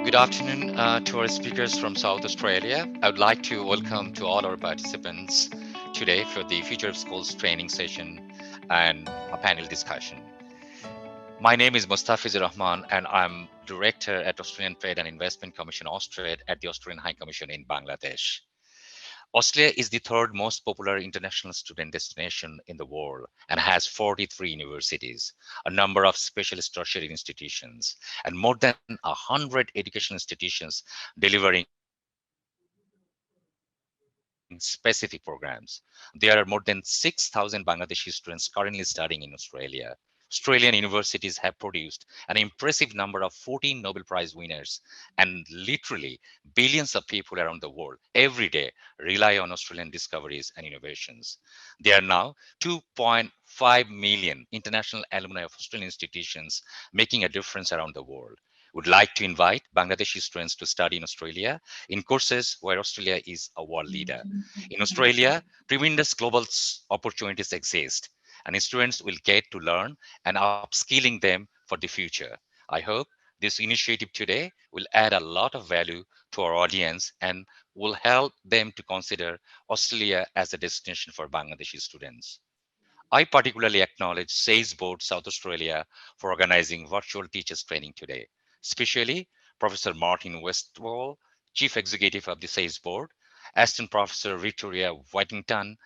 Good afternoon to our speakers from South Australia. I would like to welcome to all our participants today for the Future of Schools training session and a panel discussion. My name is Mustafizur Rahman and I'm Director at Australian Trade and Investment Commission Austrade at the Australian High Commission in Bangladesh. Australia is the third most popular international student destination in the world and has 43 universities, a number of specialist tertiary institutions, and more than 100 educational institutions delivering specific programs. There are more than 6,000 Bangladeshi students currently studying in Australia. Australian universities have produced an impressive number of 14 Nobel Prize winners, and literally billions of people around the world every day rely on Australian discoveries and innovations. There are now 2.5 million international alumni of Australian institutions making a difference around the world. Would like to invite Bangladeshi students to study in Australia in courses where Australia is a world leader. In Australia, tremendous global opportunities exist, and students will get to learn and upskilling them for the future. I hope this initiative today will add a lot of value to our audience and will help them to consider Australia as a destination for Bangladeshi students. I particularly acknowledge SAIS Board South Australia for organizing virtual teachers training today, especially Professor Martin Westwall, Chief Executive of the SAIS Board, Assistant Professor Victoria Whitington,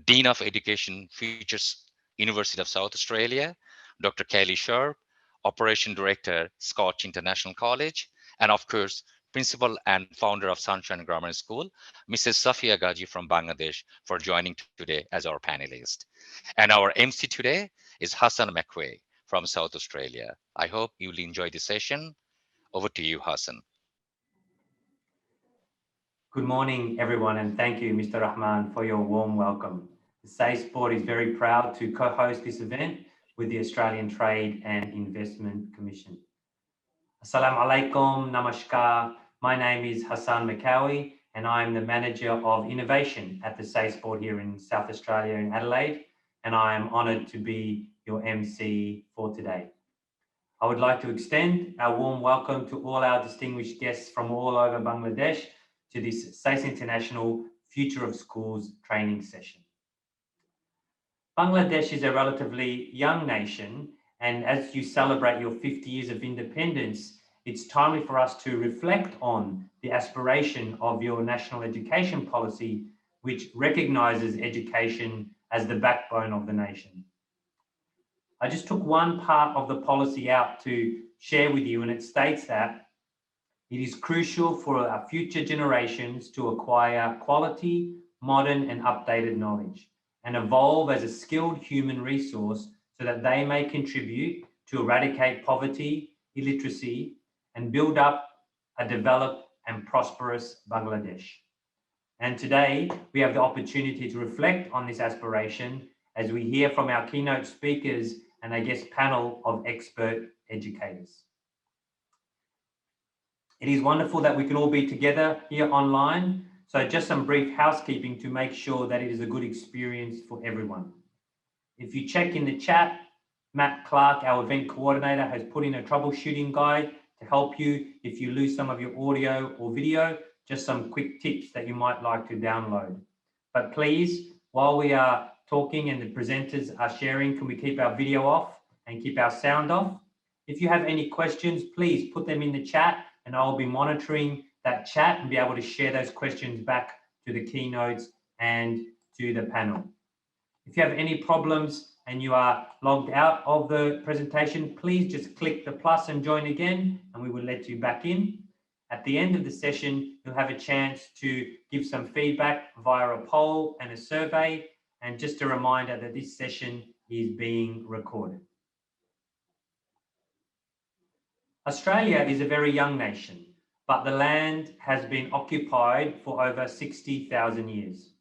Dean of Education, Futures University of South Australia, Dr. Kelly Sharp, Operation Director, Scotch International College, and of course, Principal and founder of Sunshine Grammar School, Mrs. Safia Gaji from Bangladesh, for joining today as our panelist. And our MC today is Hassan McQuay from South Australia. I hope you'll enjoy the session. Over to you, Hassan. Good morning, everyone, and thank you, Mr. Rahman, for your warm welcome. The SAIS Board is very proud to co-host this event with the Australian Trade and Investment Commission. Assalamu alaikum, namaskar. My name is Hassan McCowie, and I am the Manager of Innovation at the SAIS Board here in South Australia in Adelaide, and I am honoured to be your MC for today. I would like to extend our warm welcome to all our distinguished guests from all over Bangladesh to this SAIS International Future of Schools training session. Bangladesh is a relatively young nation, and as you celebrate your 50 years of independence, it's timely for us to reflect on the aspiration of your national education policy, which recognises education as the backbone of the nation. I just took one part of the policy out to share with you, and it states that it is crucial for our future generations to acquire quality, modern and updated knowledge and evolve as a skilled human resource so that they may contribute to eradicate poverty, illiteracy, and build up a developed and prosperous Bangladesh. And today, we have the opportunity to reflect on this aspiration as we hear from our keynote speakers and a guest panel of expert educators. It is wonderful that we can all be together here online. So just some brief housekeeping to make sure that it is a good experience for everyone. If you check in the chat, Matt Clark, our event coordinator, has put in a troubleshooting guide to help you if you lose some of your audio or video, just some quick tips that you might like to download. But please, while we are talking and the presenters are sharing, can we keep our video off and keep our sound off? If you have any questions, please put them in the chat and I'll be monitoring that chat and be able to share those questions back to the keynotes and to the panel. If you have any problems and you are logged out of the presentation, please just click the plus and join again, and we will let you back in. At the end of the session, you'll have a chance to give some feedback via a poll and a survey. And just a reminder that this session is being recorded. Australia is a very young nation, but the land has been occupied for over 60,000 years.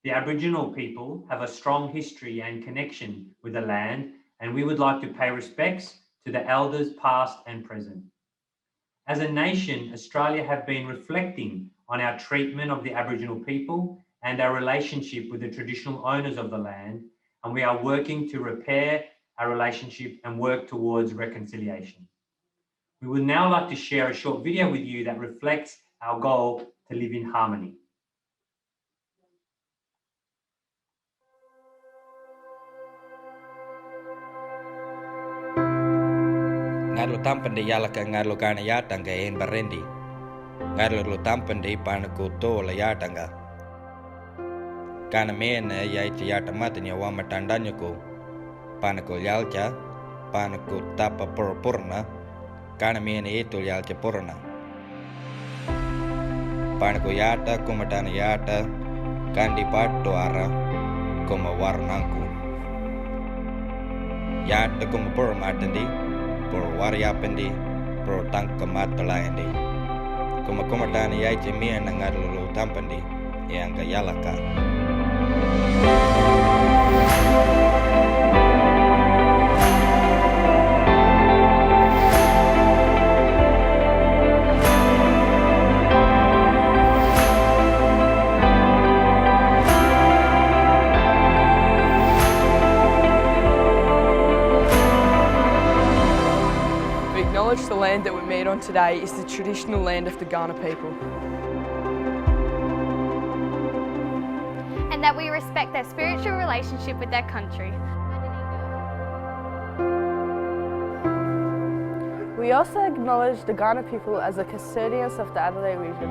The Aboriginal people have a strong history and connection with the land, and we would like to pay respects to the elders past and present. As a nation, Australia have been reflecting on our treatment of the Aboriginal people and our relationship with the traditional owners of the land, and we are working to repair our relationship and work towards reconciliation. We would now like to share a short video with you that reflects our goal to live in harmony. Ngarlo tampan de yala ka ngarlo kana yatanga en barendi. Ngarlo tampan de panaku to la yatanga. Kana mena yaiti yata matanya wama tandanyako. Panaku yalcha, panaku tapa purna. Kana mena eto yalcha purna. Panaku yata kumatana yata kandi patto ara kuma warnanku. Yata kuma purmatandi. Por wariapendi, por tangka matalayandi. Kuma kumatani yaiti mia nangarulu tampandi, yang yalaka. The land that we meet on today is the traditional land of the Kaurna people. And that we respect their spiritual relationship with their country. We also acknowledge the Kaurna people as the custodians of the Adelaide region.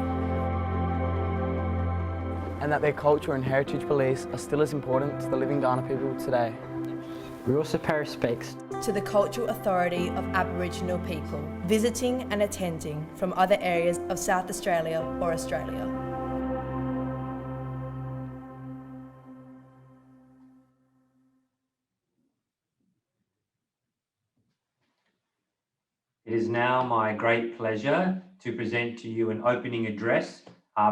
And that their culture and heritage beliefs are still as important to the living Kaurna people today. We also pay respects to the Cultural Authority of Aboriginal people visiting and attending from other areas of South Australia or Australia. It is now my great pleasure to present to you an opening address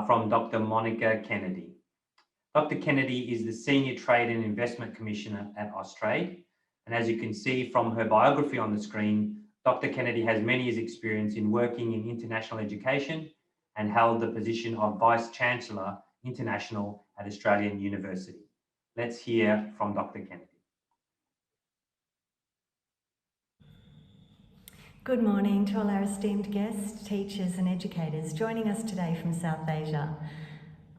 from Dr. Monica Kennedy. Dr. Kennedy is the Senior Trade and Investment Commissioner at Austrade. And as you can see from her biography on the screen, Dr. Kennedy has many years' experience in working in international education and held the position of Vice Chancellor International at Australian University. Let's hear from Dr. Kennedy. Good morning to all our esteemed guests, teachers and educators joining us today from South Asia.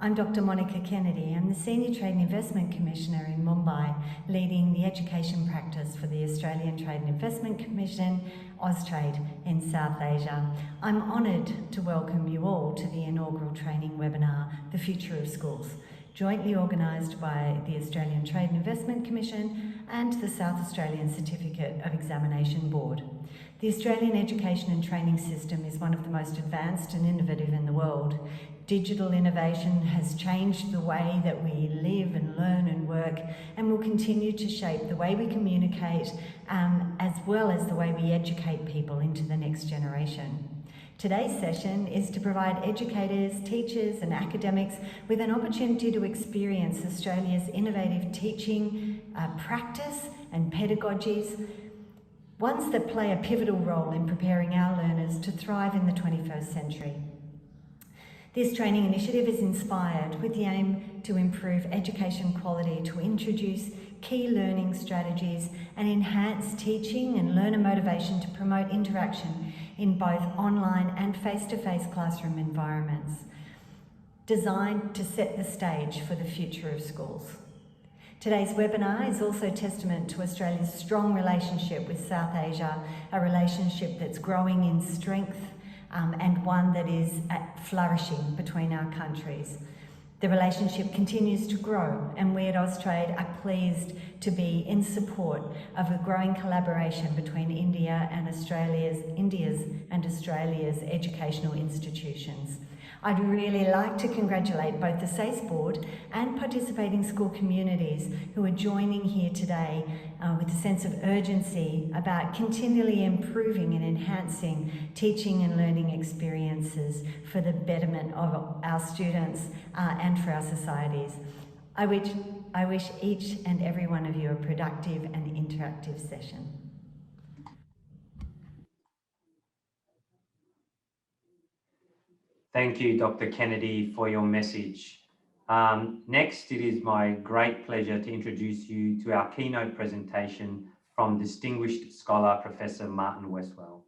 I'm Dr. Monica Kennedy. I'm the Senior Trade and Investment Commissioner in Mumbai, leading the education practice for the Australian Trade and Investment Commission, Austrade, in South Asia. I'm honoured to welcome you all to the inaugural training webinar, The Future of Schools, jointly organised by the Australian Trade and Investment Commission and the South Australian Certificate of Examination Board. The Australian education and training system is one of the most advanced and innovative in the world. Digital innovation has changed the way that we live and learn and work, and will continue to shape the way we communicate as well as the way we educate people into the next generation. Today's session is to provide educators, teachers and academics with an opportunity to experience Australia's innovative teaching, practice and pedagogies, ones that play a pivotal role in preparing our learners to thrive in the 21st century. This training initiative is inspired with the aim to improve education quality, to introduce key learning strategies and enhance teaching and learner motivation to promote interaction in both online and face-to-face classroom environments, designed to set the stage for the future of schools. Today's webinar is also testament to Australia's strong relationship with South Asia, a relationship that's growing in strength and one that is flourishing between our countries. The relationship continues to grow, and we at Austrade are pleased to be in support of a growing collaboration between India's and Australia's educational institutions. I'd really like to congratulate both the SACE board and participating school communities who are joining here today with a sense of urgency about continually improving and enhancing teaching and learning experiences for the betterment of our students and for our societies. I wish each and every one of you a productive and interactive session. Thank you, Dr. Kennedy, for your message. Next, it is my great pleasure to introduce you to our keynote presentation from distinguished scholar, Professor Martin Westwell.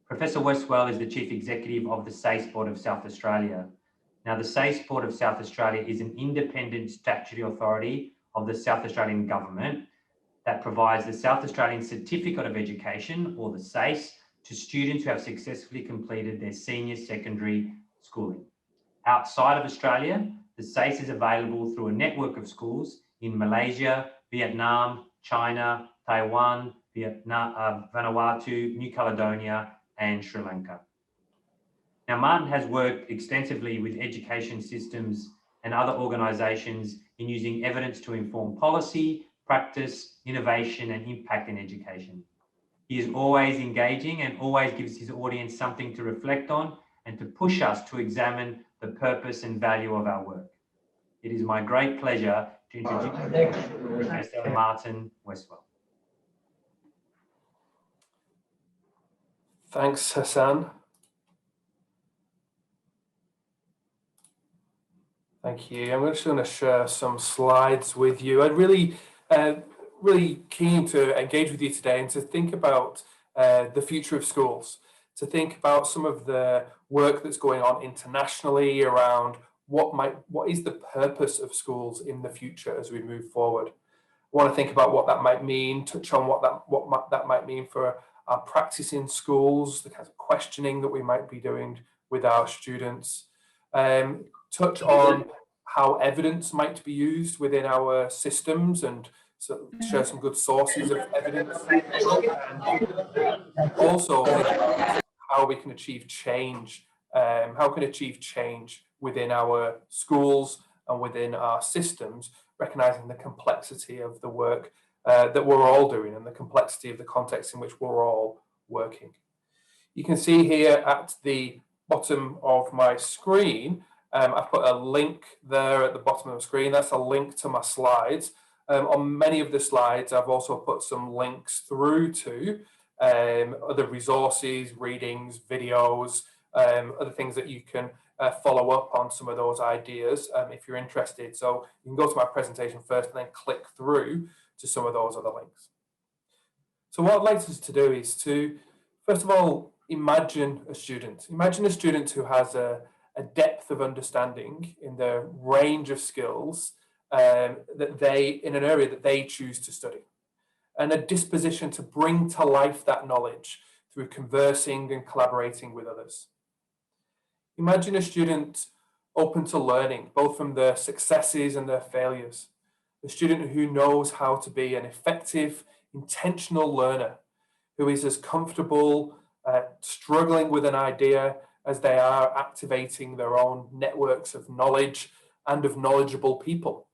Professor Westwell is the Chief Executive of the SACE Board of South Australia. Now, the SACE Board of South Australia is an independent statutory authority of the South Australian Government that provides the South Australian Certificate of Education, or the SACE, to students who have successfully completed their senior secondary schooling. Outside of Australia, the SACE is available through a network of schools in Malaysia, Vietnam, China, Taiwan, Vanuatu, New Caledonia, and Sri Lanka. Now, Martin has worked extensively with education systems and other organisations in using evidence to inform policy, practice, innovation, and impact in education. He is always engaging and always gives his audience something to reflect on and to push us to examine the purpose and value of our work. It is my great pleasure to introduce Professor Martin Westwell. Thanks, Hassan. Thank you. I'm just going to share some slides with you. I'm really keen to engage with you today and to think about the future of schools, to think about some of the work that's going on internationally around what is the purpose of schools in the future as we move forward. I want to think about what that might mean, touch on what that might mean for our practice in schools, the kind of questioning that we might be doing with our students, touch on how evidence might be used within our systems and so share some good sources of evidence, and also how we can achieve change, within our schools and within our systems, recognizing the complexity of the work that we're all doing and the complexity of the context in which we're all working. You can see here at the bottom of my screen, I've put a link there at the bottom of the screen. That's a link to my slides. On many of the slides, I've also put some links through to other resources, readings, videos, other things that you can follow up on some of those ideas if you're interested. So you can go to my presentation first and then click through to some of those other links. So what I'd like us to do is to, first of all, imagine a student. Imagine a student who has a depth of understanding in the range of skills that in an area that they choose to study, and a disposition to bring to life that knowledge through conversing and collaborating with others. Imagine a student open to learning, both from their successes and their failures. A student who knows how to be an effective, intentional learner, who is as comfortable struggling with an idea as they are activating their own networks of knowledge and of knowledgeable people.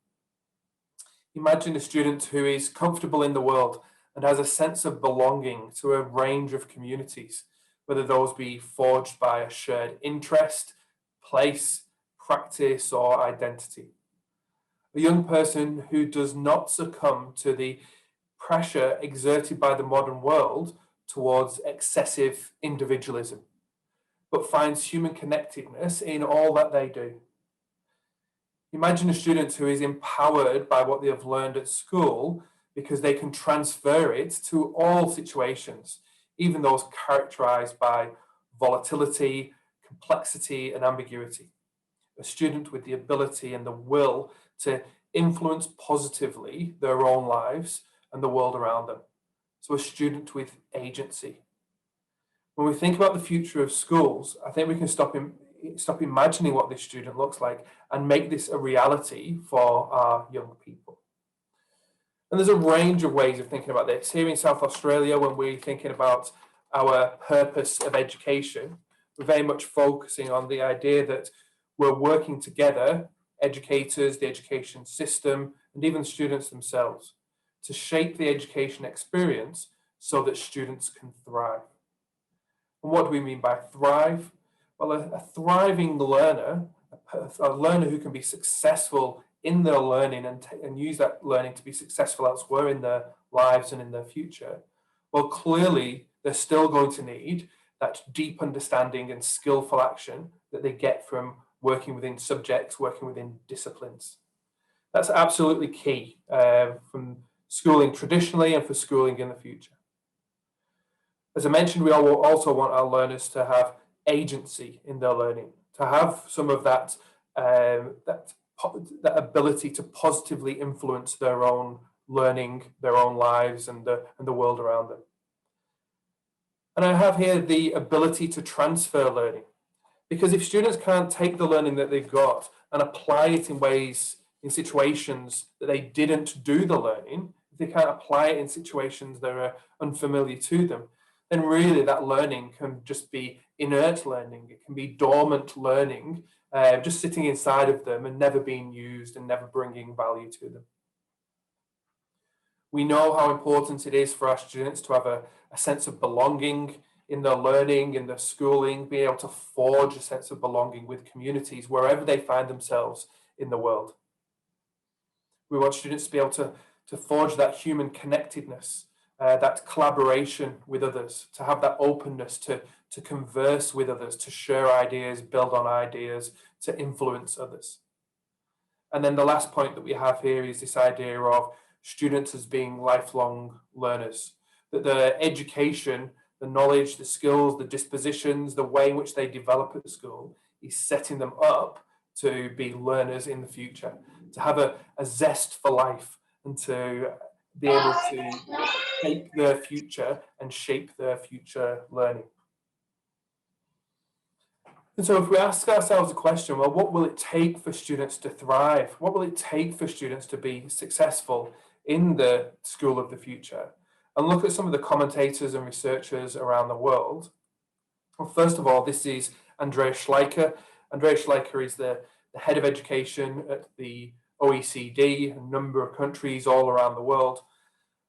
Imagine a student who is comfortable in the world and has a sense of belonging to a range of communities, whether those be forged by a shared interest, place, practice, or identity. A young person who does not succumb to the pressure exerted by the modern world towards excessive individualism, but finds human connectedness in all that they do. Imagine a student who is empowered by what they have learned at school because they can transfer it to all situations, even those characterized by volatility, complexity, and ambiguity. A student with the ability and the will to influence positively their own lives and the world around them. So a student with agency. When we think about the future of schools, I think we can stop imagining what this student looks like and make this a reality for our young people. And there's a range of ways of thinking about this. Here in South Australia, when we're thinking about our purpose of education, we're very much focusing on the idea that we're working together, educators, the education system, and even students themselves, to shape the education experience so that students can thrive. And what do we mean by thrive? Well, a thriving learner, a learner who can be successful in their learning and use that learning to be successful elsewhere in their lives and in their future, well, clearly they're still going to need that deep understanding and skillful action that they get from working within subjects, working within disciplines. That's absolutely key from schooling traditionally and for schooling in the future. As I mentioned, we also want our learners to have agency in their learning, to have some of that ability to positively influence their own learning, their own lives, and the world around them. And I have here the ability to transfer learning, because if students can't take the learning that they've got and apply it in ways, in situations that they didn't do the learning, if they can't apply it in situations that are unfamiliar to them, then really that learning can just be inert learning. It can be dormant learning, just sitting inside of them and never being used and never bringing value to them. We know how important it is for our students to have a sense of belonging in their learning, in their schooling, be able to forge a sense of belonging with communities wherever they find themselves in the world. We want students to be able to forge that human connectedness, that collaboration with others, to have that openness to converse with others, to share ideas, build on ideas, to influence others. And then the last point that we have here is this idea of students as being lifelong learners, that the education, the knowledge, the skills, the dispositions, the way in which they develop at school is setting them up to be learners in the future, to have a zest for life and to be able to shape their future and shape their future learning. And so if we ask ourselves the question, well, what will it take for students to thrive? What will it take for students to be successful in the school of the future? And look at some of the commentators and researchers around the world. Well, first of all, this is Andreas Schleicher. Andreas Schleicher is the head of education at the OECD, a number of countries all around the world.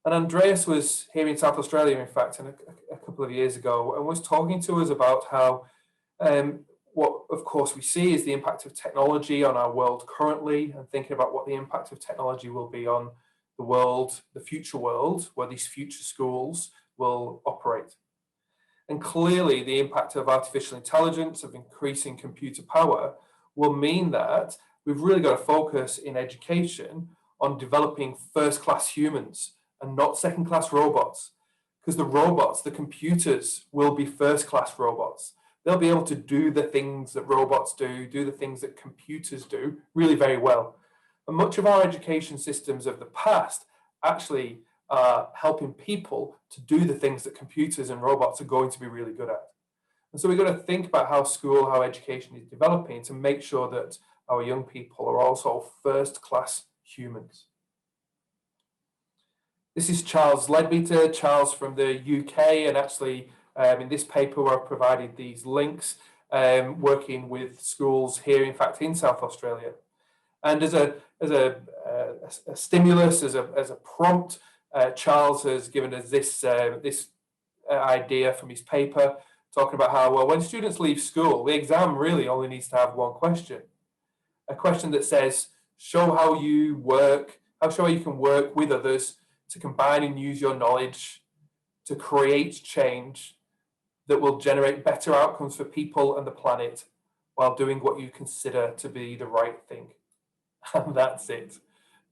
And Andreas was here in South Australia, in fact, a couple of years ago, and was talking to us about how what, of course, we see is the impact of technology on our world currently, and thinking about what the impact of technology will be on the world, the future world, where these future schools will operate. And clearly, the impact of artificial intelligence, of increasing computer power, will mean that we've really got to focus in education on developing first-class humans and not second-class robots, because the robots, the computers, will be first-class robots. They'll be able to do the things that robots do the things that computers do really very well. And much of our education systems of the past actually are helping people to do the things that computers and robots are going to be really good at. And so we've got to think about how school, how education is developing to make sure that our young people are also first-class humans. This is Charles Leadbeater, Charles from the UK, and actually in this paper I've provided these links, working with schools here, in fact, in South Australia. And as a stimulus, as a prompt, Charles has given us this idea from his paper, talking about how, well, when students leave school, the exam really only needs to have one question. A question that says, show how you can work with others to combine and use your knowledge to create change that will generate better outcomes for people and the planet while doing what you consider to be the right thing. And that's it.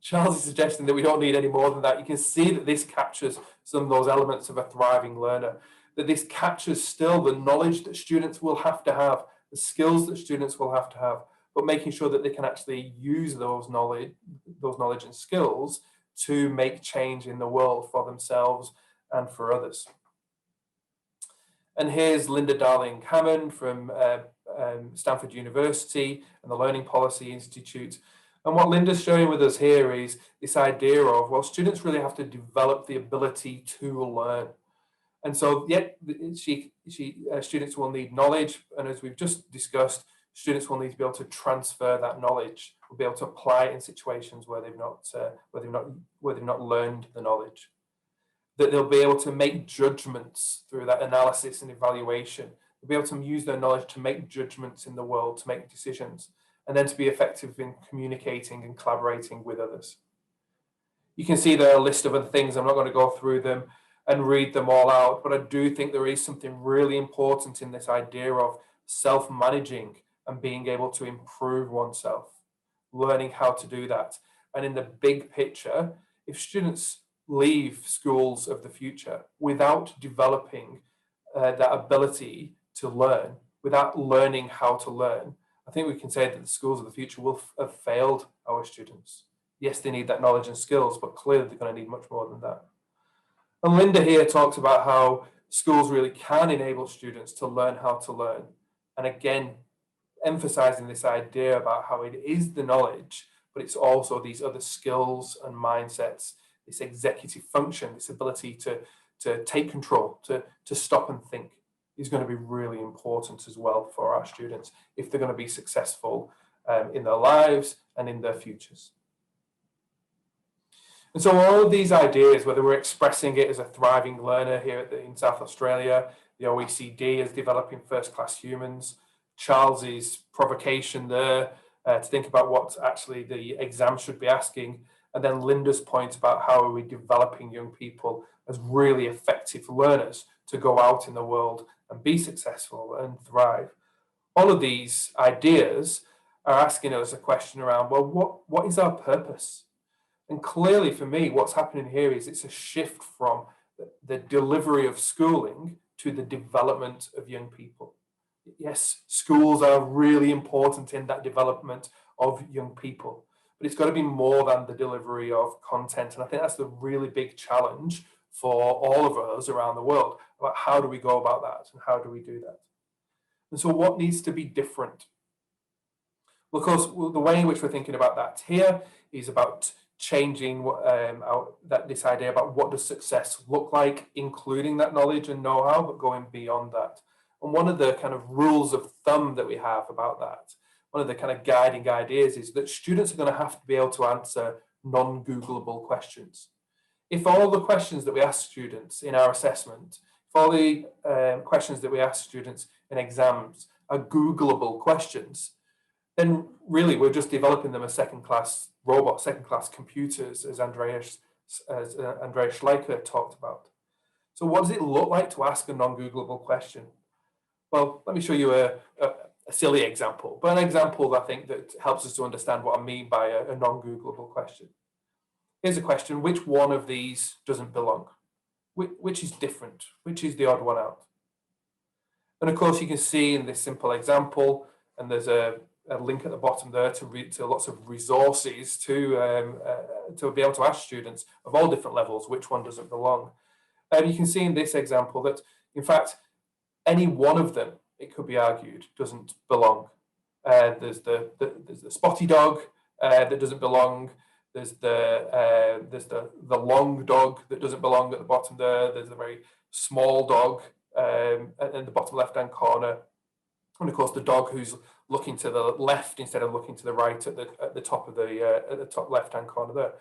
Charles is suggesting that we don't need any more than that. You can see that this captures some of those elements of a thriving learner, that this captures still the knowledge that students will have to have, the skills that students will have to have, but making sure that they can actually use those knowledge and skills to make change in the world for themselves and for others. And here's Linda Darling-Hammond from Stanford University and the Learning Policy Institute. And what Linda's showing with us here is this idea of, well, students really have to develop the ability to learn. And so, students will need knowledge. And as we've just discussed, students will need to be able to transfer that knowledge, will be able to apply it in situations where they've not learned the knowledge. That they'll be able to make judgments through that analysis and evaluation. They'll be able to use their knowledge to make judgments in the world, to make decisions, and then to be effective in communicating and collaborating with others. You can see there are a list of other things. I'm not going to go through them and read them all out, but I do think there is something really important in this idea of self-managing and being able to improve oneself, learning how to do that. And in the big picture, if students leave schools of the future without developing that ability to learn without learning how to learn, I think we can say that the schools of the future will have failed our students. Yes, they need that knowledge and skills, but clearly they're going to need much more than that. And Linda here talks about how schools really can enable students to learn how to learn. And again, emphasizing this idea about how it is the knowledge, but it's also these other skills and mindsets, this executive function, this ability to take control, to stop and think, is going to be really important as well for our students if they're going to be successful in their lives and in their futures. And so all of these ideas, whether we're expressing it as a thriving learner here in South Australia, the OECD is developing first-class humans, Charles's provocation there to think about what actually the exam should be asking, and then Linda's point about how are we developing young people as really effective learners to go out in the world and be successful and thrive. All of these ideas are asking us a question around, well, what is our purpose? And clearly for me, what's happening here is it's a shift from the delivery of schooling to the development of young people. Yes, schools are really important in that development of young people, but it's got to be more than the delivery of content. And I think that's the really big challenge for all of us around the world about how do we go about that and how do we do that. And so what needs to be different? Well, of course, the way in which we're thinking about that here is about changing this idea about what does success look like, including that knowledge and know-how, but going beyond that. And one of the kind of rules of thumb that we have about that, one of the kind of guiding ideas is that students are going to have to be able to answer non-Googleable questions. If all the questions that we ask students in our assessment, if all the questions that we ask students in exams are Googleable questions, then really we're just developing them as second-class robots, second-class computers, as Andreas Schleicher talked about. So what does it look like to ask a non-Googleable question? Well, let me show you a silly example, but an example that I think that helps us to understand what I mean by a non-Googleable question. Here's a question: which one of these doesn't belong? Which is different? Which is the odd one out? And of course, you can see in this simple example, and there's a link at the bottom there to lots of resources to be able to ask students of all different levels which one doesn't belong. You can see in this example that, in fact, any one of them, it could be argued, doesn't belong. There's the spotty dog that doesn't belong. There's the long dog that doesn't belong at the bottom there. There's the very small dog in the bottom left-hand corner. And of course, the dog who's looking to the left instead of looking to the right at the top of the top left-hand corner there.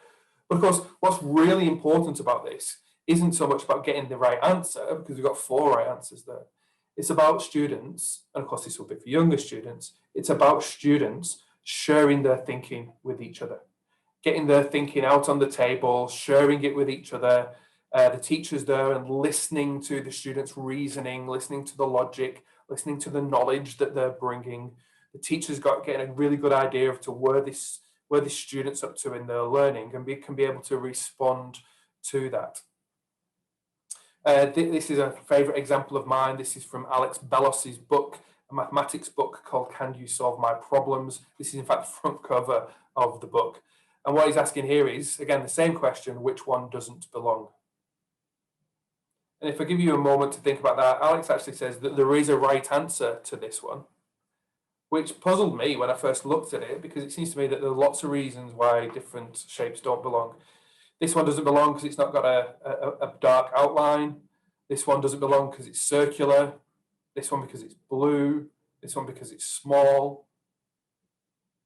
But of course, what's really important about this isn't so much about getting the right answer, because we've got 4 right answers there. It's about students, and of course this will be for younger students, it's about students sharing their thinking with each other, getting their thinking out on the table, sharing it with each other, the teachers there, and listening to the students' reasoning, listening to the logic, listening to the knowledge that they're bringing. The teachers getting a really good idea of where this student's up to in their learning, and can be able to respond to that. This is a favorite example of mine. This is from Alex Bellos's book, a mathematics book called Can You Solve My Problems? This is in fact the front cover of the book. And what he's asking here is, again, the same question: which one doesn't belong? And if I give you a moment to think about that, Alex actually says that there is a right answer to this one, which puzzled me when I first looked at it, because it seems to me that there are lots of reasons why different shapes don't belong. This one doesn't belong because it's not got a dark outline. This one doesn't belong because it's circular. This one because it's blue. This one because it's small.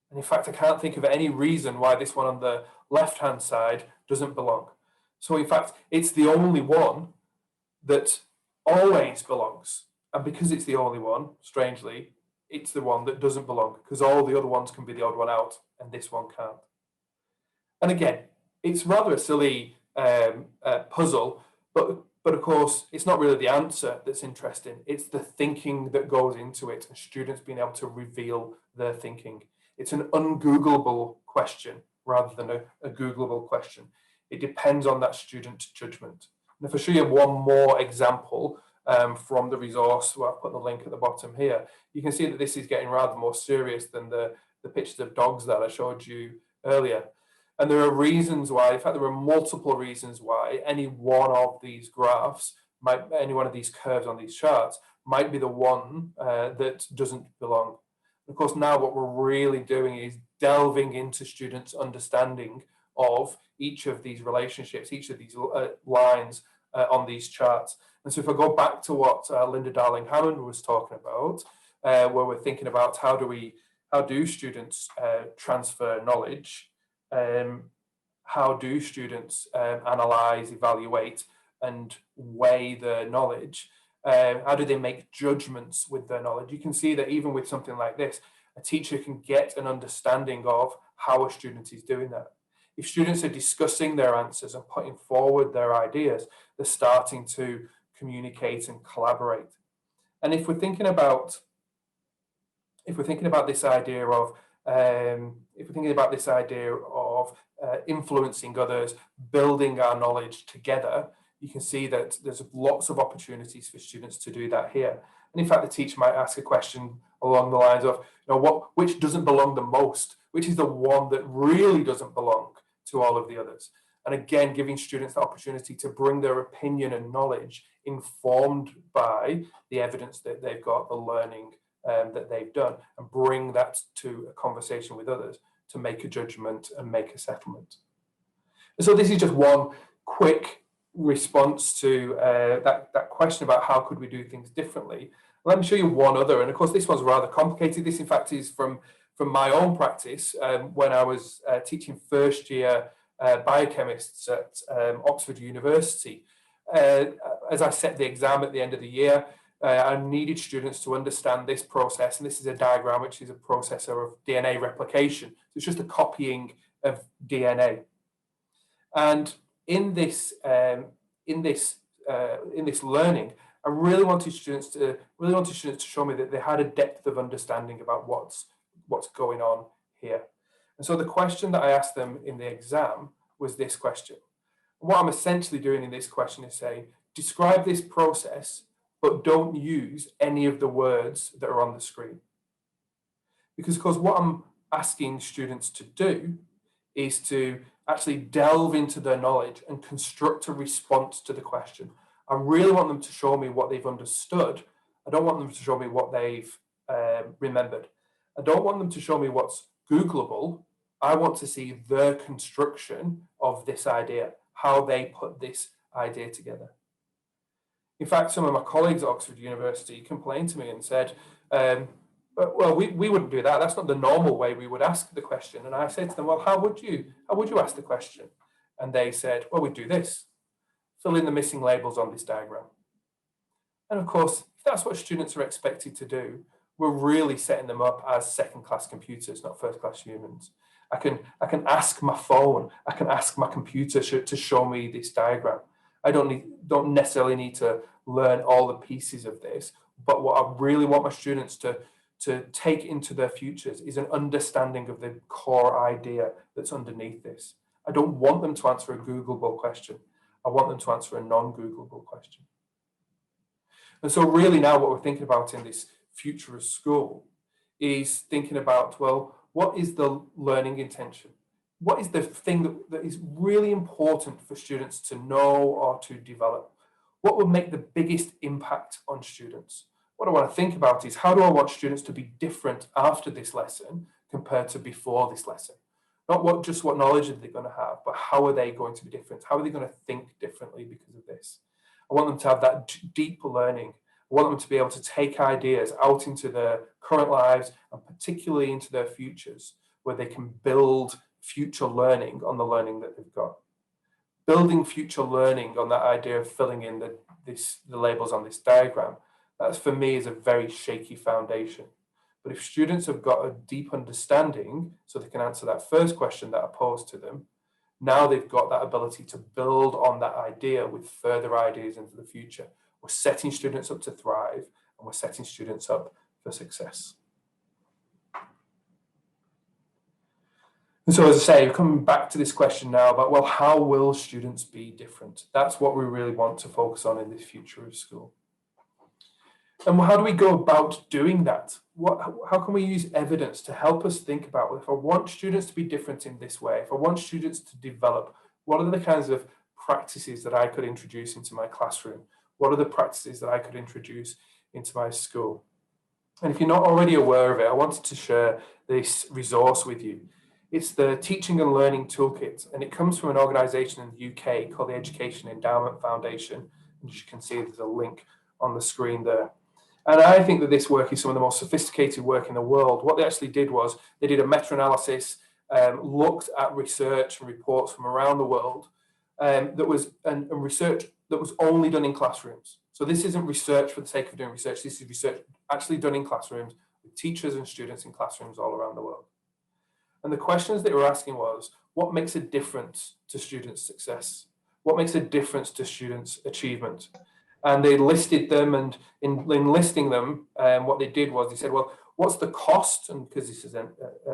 And in fact, I can't think of any reason why this one on the left-hand side doesn't belong. So in fact, it's the only one that always belongs. And because it's the only one, strangely, it's the one that doesn't belong, because all the other ones can be the odd one out, and this one can't. And again, it's rather a silly puzzle, but of course, it's not really the answer that's interesting. It's the thinking that goes into it, and students being able to reveal their thinking. It's an ungoogleable question rather than a Googleable question. It depends on that student judgment. And if I show you one more example from the resource, well, I've put the link at the bottom here, you can see that this is getting rather more serious than the pictures of dogs that I showed you earlier. And there are reasons why, in fact, there are multiple reasons why any one of these graphs, any one of these curves on these charts, might be the one that doesn't belong. Of course, now what we're really doing is delving into students' understanding of each of these relationships, each of these lines on these charts. And so if I go back to what Linda Darling-Hammond was talking about, where we're thinking about how do students transfer knowledge, how do students analyze, evaluate, and weigh their knowledge? How do they make judgments with their knowledge? You can see that even with something like this, a teacher can get an understanding of how a student is doing that. If students are discussing their answers and putting forward their ideas, they're starting to communicate and collaborate. And if we're thinking about this idea of influencing others, building our knowledge together, you can see that there's lots of opportunities for students to do that here. And in fact, the teacher might ask a question along the lines of, which doesn't belong the most? Which is the one that really doesn't belong to all of the others? And again, giving students the opportunity to bring their opinion and knowledge informed by the evidence that they've got, the learning that they've done, and bring that to a conversation with others to make a judgment and make a settlement. And so this is just one quick response to that question about how could we do things differently. Let me show you one other, and of course this one's rather complicated. This in fact is from my own practice when I was teaching first year biochemists at Oxford University. As I set the exam at the end of the year, I needed students to understand this process, and this is a diagram which is a processor of DNA replication. So it's just a copying of DNA. And in this learning, I really wanted students to show me that they had a depth of understanding about what's going on here. And so the question that I asked them in the exam was this question. What I'm essentially doing in this question is saying, describe this process, but don't use any of the words that are on the screen. Because of course, what I'm asking students to do is to actually delve into their knowledge and construct a response to the question. I really want them to show me what they've understood. I don't want them to show me what they've remembered. I don't want them to show me what's Googleable. I want to see their construction of this idea, how they put this idea together. In fact, some of my colleagues at Oxford University complained to me and said, well, we wouldn't do that. That's not the normal way we would ask the question. And I said to them, well, how would you ask the question? And they said, well, we'd do this. Fill in the missing labels on this diagram. And of course, if that's what students are expected to do, we're really setting them up as second-class computers, not first-class humans. I can ask my phone, I can ask my computer to show me this diagram. I don't necessarily need to learn all the pieces of this, but what I really want my students to take into their futures is an understanding of the core idea that's underneath this. I don't want them to answer a Googleable question. I want them to answer a non-Googleable question. And so really now what we're thinking about in this future of school is thinking about, well, what is the learning intention? What is the thing that is really important for students to know or to develop? What will make the biggest impact on students? What I want to think about is, how do I want students to be different after this lesson compared to before this lesson? Not just what knowledge are they going to have, but how are they going to be different? How are they going to think differently because of this? I want them to have that deep learning. I want them to be able to take ideas out into their current lives and particularly into their futures, where they can build future learning on the learning that they've got. Building future learning on that idea of filling in the labels on this diagram, that for me is a very shaky foundation. But if students have got a deep understanding, so they can answer that first question that I posed to them, now they've got that ability to build on that idea with further ideas into the future. We're setting students up to thrive, and we're setting students up for success. And so, as I say, we're coming back to this question now about, well, how will students be different? That's what we really want to focus on in this future of school. And how do we go about doing that? How can we use evidence to help us think about, well, if I want students to be different in this way, if I want students to develop, what are the kinds of practices that I could introduce into my classroom? What are the practices that I could introduce into my school? And if you're not already aware of it, I wanted to share this resource with you. It's the Teaching and Learning Toolkit, and it comes from an organisation in the UK called the Education Endowment Foundation. And as you can see, there's a link on the screen there. And I think that this work is some of the most sophisticated work in the world. What they actually did was they did a meta-analysis, looked at research and reports from around the world, and research that was only done in classrooms. So this isn't research for the sake of doing research. This is research actually done in classrooms with teachers and students in classrooms all around the world. And the questions they were asking was, what makes a difference to students' success? What makes a difference to students' achievement? And they listed them, and in listing them, what they did was they said, well, what's the cost? And because this is a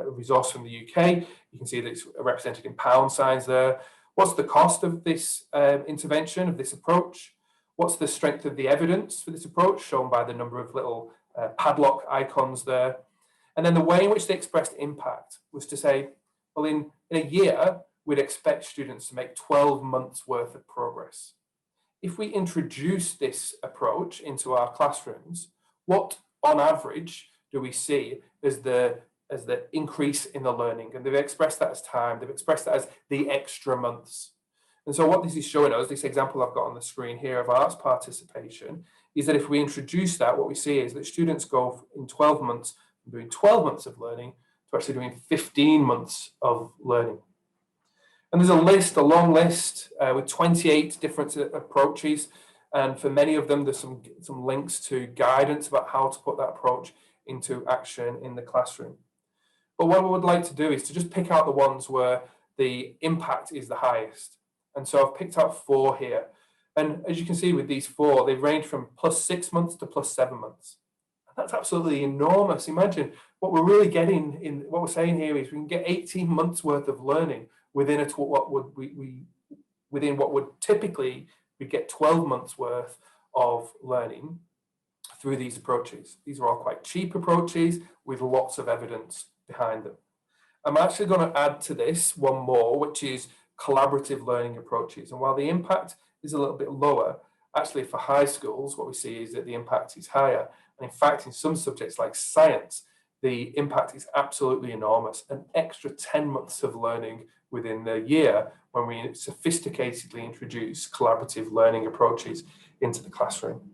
resource from the UK, you can see that it's represented in pound signs there. What's the cost of this intervention, of this approach? What's the strength of the evidence for this approach, shown by the number of little padlock icons there? And then the way in which they expressed impact was to say, well, in a year, we'd expect students to make 12 months worth of progress. If we introduce this approach into our classrooms, what on average do we see as the increase in the learning? And they've expressed that as time, they've expressed that as the extra months. And so what this is showing us, this example I've got on the screen here of arts participation, is that if we introduce that, what we see is that students go in 12 months from doing 12 months of learning to actually doing 15 months of learning. And there's a long list with 28 different approaches. And for many of them, there's some links to guidance about how to put that approach into action in the classroom. But what we would like to do is to just pick out the ones where the impact is the highest. And so I've picked out 4 here. And as you can see with these 4, they range from +6 months to +7 months. And that's absolutely enormous. Imagine what we're really getting in what we're saying here is we can get 18 months worth of learning within what would typically we get 12 months worth of learning through these approaches. These are all quite cheap approaches with lots of evidence behind them. I'm actually going to add to this one more, which is collaborative learning approaches. And while the impact is a little bit lower, actually for high schools, what we see is that the impact is higher. And in fact, in some subjects like science, the impact is absolutely enormous, an extra 10 months of learning within the year when we sophisticatedly introduce collaborative learning approaches into the classroom.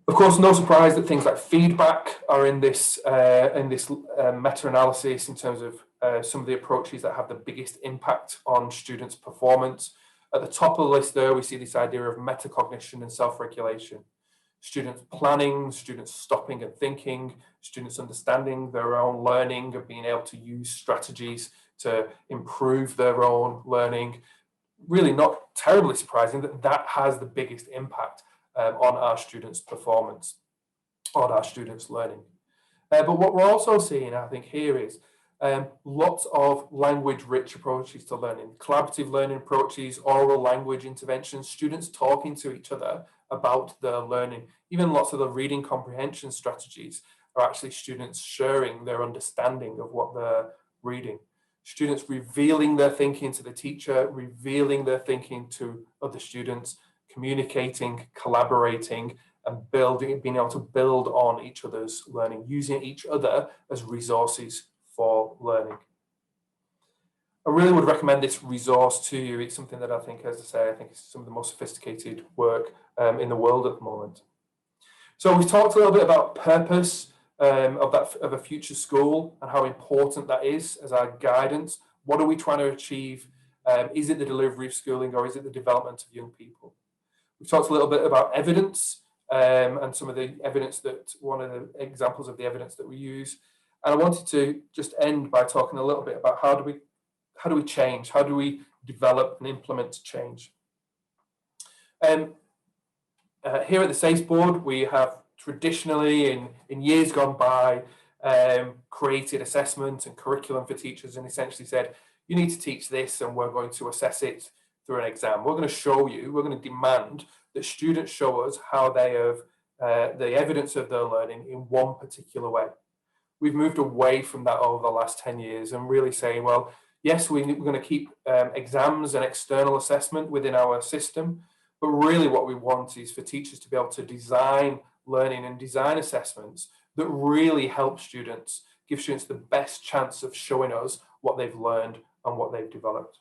Of course, no surprise that things like feedback are in this meta-analysis in terms of some of the approaches that have the biggest impact on students' performance. At the top of the list there, we see this idea of metacognition and self-regulation. Students planning, students stopping and thinking, students understanding their own learning and being able to use strategies to improve their own learning. Really not terribly surprising that that has the biggest impact on our students' performance, on our students' learning. But what we're also seeing, I think, here is lots of language-rich approaches to learning, collaborative learning approaches, oral language interventions, students talking to each other about their learning. Even lots of the reading comprehension strategies are actually students sharing their understanding of what they're reading. Students revealing their thinking to the teacher, revealing their thinking to other students, communicating, collaborating, and being able to build on each other's learning, using each other as resources for learning. I really would recommend this resource to you. It's something that I think, as I say, I think it's some of the most sophisticated work in the world at the moment. So we've talked a little bit about purpose of a future school and how important that is as our guidance. What are we trying to achieve? Is it the delivery of schooling, or is it the development of young people? We've talked a little bit about evidence and some of the evidence one of the examples of the evidence that we use. And I wanted to just end by talking a little bit about how do we change? How do we develop and implement change? Here at the SACE board, we have traditionally, in years gone by, created assessment and curriculum for teachers and essentially said, you need to teach this and we're going to assess it through an exam. We're going to show you, we're going to demand that students show us how they have the evidence of their learning in one particular way. We've moved away from that over the last 10 years and really saying, well, yes, we're going to keep exams and external assessment within our system, but really what we want is for teachers to be able to design learning and design assessments that really help students, give students the best chance of showing us what they've learned and what they've developed.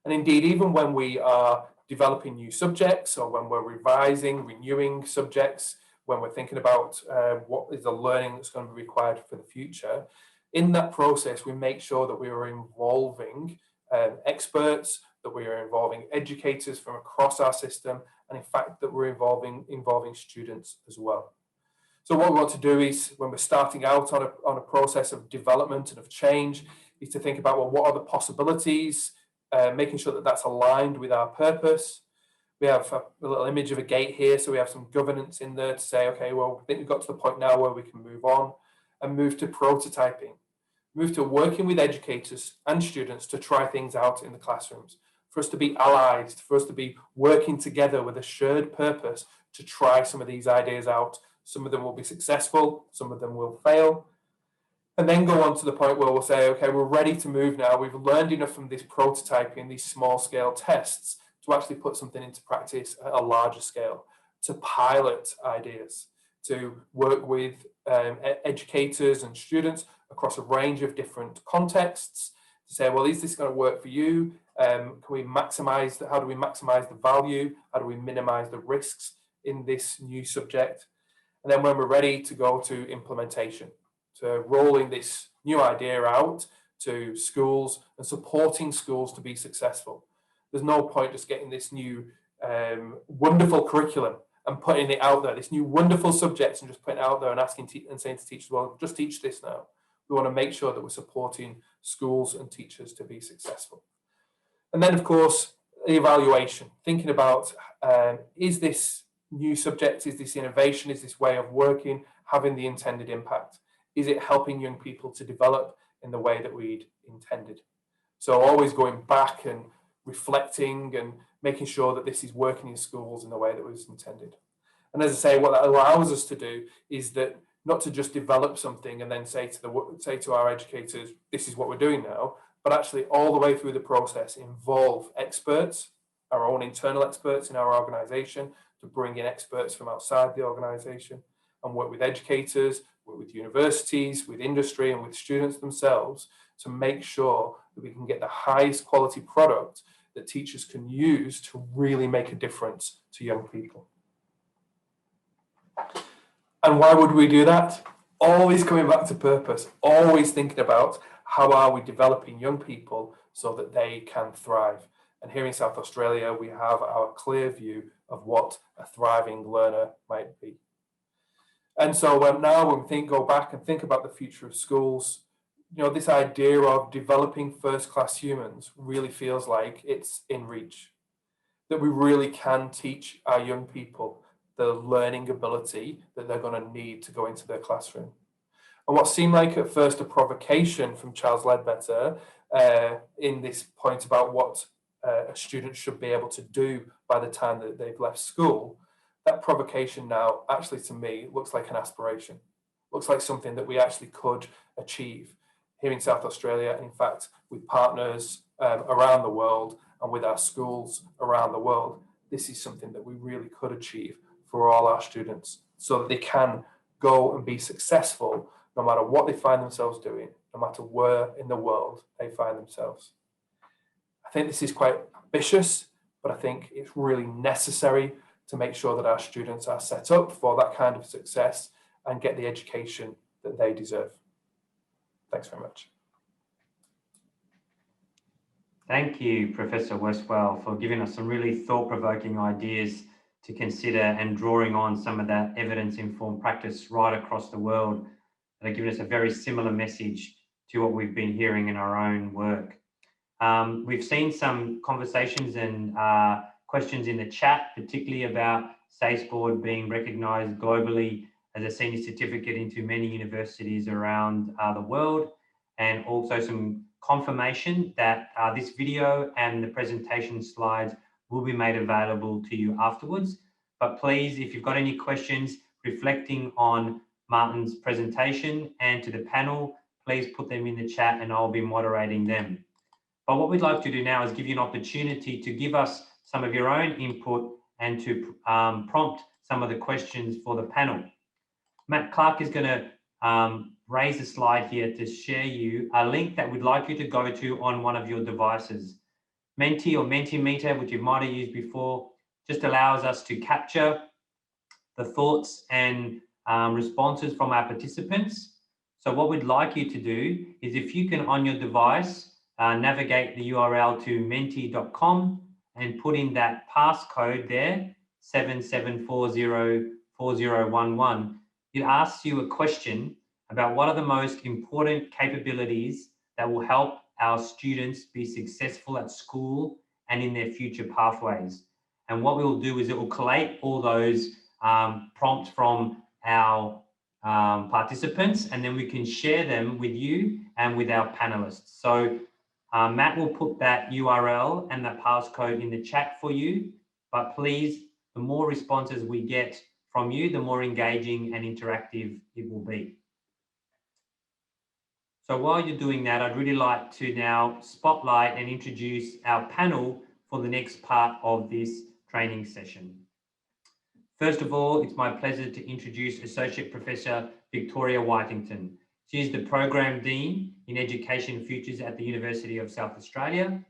And indeed, even when we are developing new subjects or when we're revising, renewing subjects, when we're thinking about what is the learning that's going to be required for the future, in that process, we make sure that we are involving experts, that we are involving educators from across our system, and in fact, that we're involving students as well. So what we want to do is, when we're starting out on a process of development and of change, is to think about, well, what are the possibilities, making sure that that's aligned with our purpose. We have a little image of a gate here, so we have some governance in there to say, okay, well, I think we've got to the point now where we can move on and move to prototyping, move to working with educators and students to try things out in the classrooms, for us to be allied, for us to be working together with a shared purpose to try some of these ideas out. Some of them will be successful, some of them will fail, and then go on to the point where we'll say, okay, we're ready to move now. We've learned enough from this prototyping, these small scale tests, to actually put something into practice at a larger scale, to pilot ideas, to work with educators and students across a range of different contexts, to say, well, is this going to work for you? Can we maximize, how do we maximize the value? How do we minimize the risks in this new subject? And then when we're ready to go to implementation, to rolling this new idea out to schools and supporting schools to be successful. There's no point just getting this new wonderful curriculum and putting it out there, this new wonderful subjects, and just putting it out there and asking and saying to teachers, well, just teach this now. We want to make sure that we're supporting schools and teachers to be successful. And then, of course, the evaluation, thinking about, is this new subject, is this innovation, is this way of working having the intended impact? Is it helping young people to develop in the way that we'd intended? So always going back and reflecting and making sure that this is working in schools in the way that was intended. And as I say, what that allows us to do is that not to just develop something and then say to our educators, this is what we're doing now, but actually all the way through the process involve experts, our own internal experts in our organisation, to bring in experts from outside the organisation and work with educators, work with universities, with industry and with students themselves to make sure that we can get the highest quality product that teachers can use to really make a difference to young people. And why would we do that? Always coming back to purpose, always thinking about how are we developing young people so that they can thrive. And here in South Australia, we have our clear view of what a thriving learner might be. And so now when we go back and think about the future of schools, this idea of developing first-class humans really feels like it's in reach, that we really can teach our young people the learning ability that they're going to need to go into their classroom. And what seemed like at first a provocation from Charles Ledbetter in this point about what a student should be able to do by the time that they've left school, that provocation now actually to me looks like an aspiration, looks like something that we actually could achieve here in South Australia, and in fact with partners around the world and with our schools around the world. This is something that we really could achieve for all our students so that they can go and be successful no matter what they find themselves doing, no matter where in the world they find themselves. I think this is quite ambitious, but I think it's really necessary to make sure that our students are set up for that kind of success and get the education that they deserve. Thanks very much. Thank you, Professor Westwell, for giving us some really thought-provoking ideas to consider and drawing on some of that evidence-informed practice right across the world that are giving us a very similar message to what we've been hearing in our own work. We've seen some conversations and questions in the chat, particularly about SACEboard being recognised globally as a senior certificate into many universities around the world, and also some confirmation that this video and the presentation slides will be made available to you afterwards. But please, if you've got any questions reflecting on Martin's presentation and to the panel, please put them in the chat and I'll be moderating them. But what we'd like to do now is give you an opportunity to give us some of your own input and to prompt some of the questions for the panel. Matt Clark is going to raise a slide here to share you a link that we'd like you to go to on one of your devices. Menti or Mentimeter, which you might have used before, just allows us to capture the thoughts and responses from our participants. So what we'd like you to do is, if you can on your device navigate the URL to menti.com and put in that passcode there, 77404011, it asks you a question about what are the most important capabilities that will help our students be successful at school and in their future pathways. And what we'll do is it will collate all those prompts from our participants, and then we can share them with you and with our panelists. So Matt will put that URL and that passcode in the chat for you, but please, the more responses we get from you, the more engaging and interactive it will be. So while you're doing that, I'd really like to now spotlight and introduce our panel for the next part of this training session. First of all, it's my pleasure to introduce Associate Professor Victoria Whitington. She is the Program Dean in Education Futures at the University of South Australia.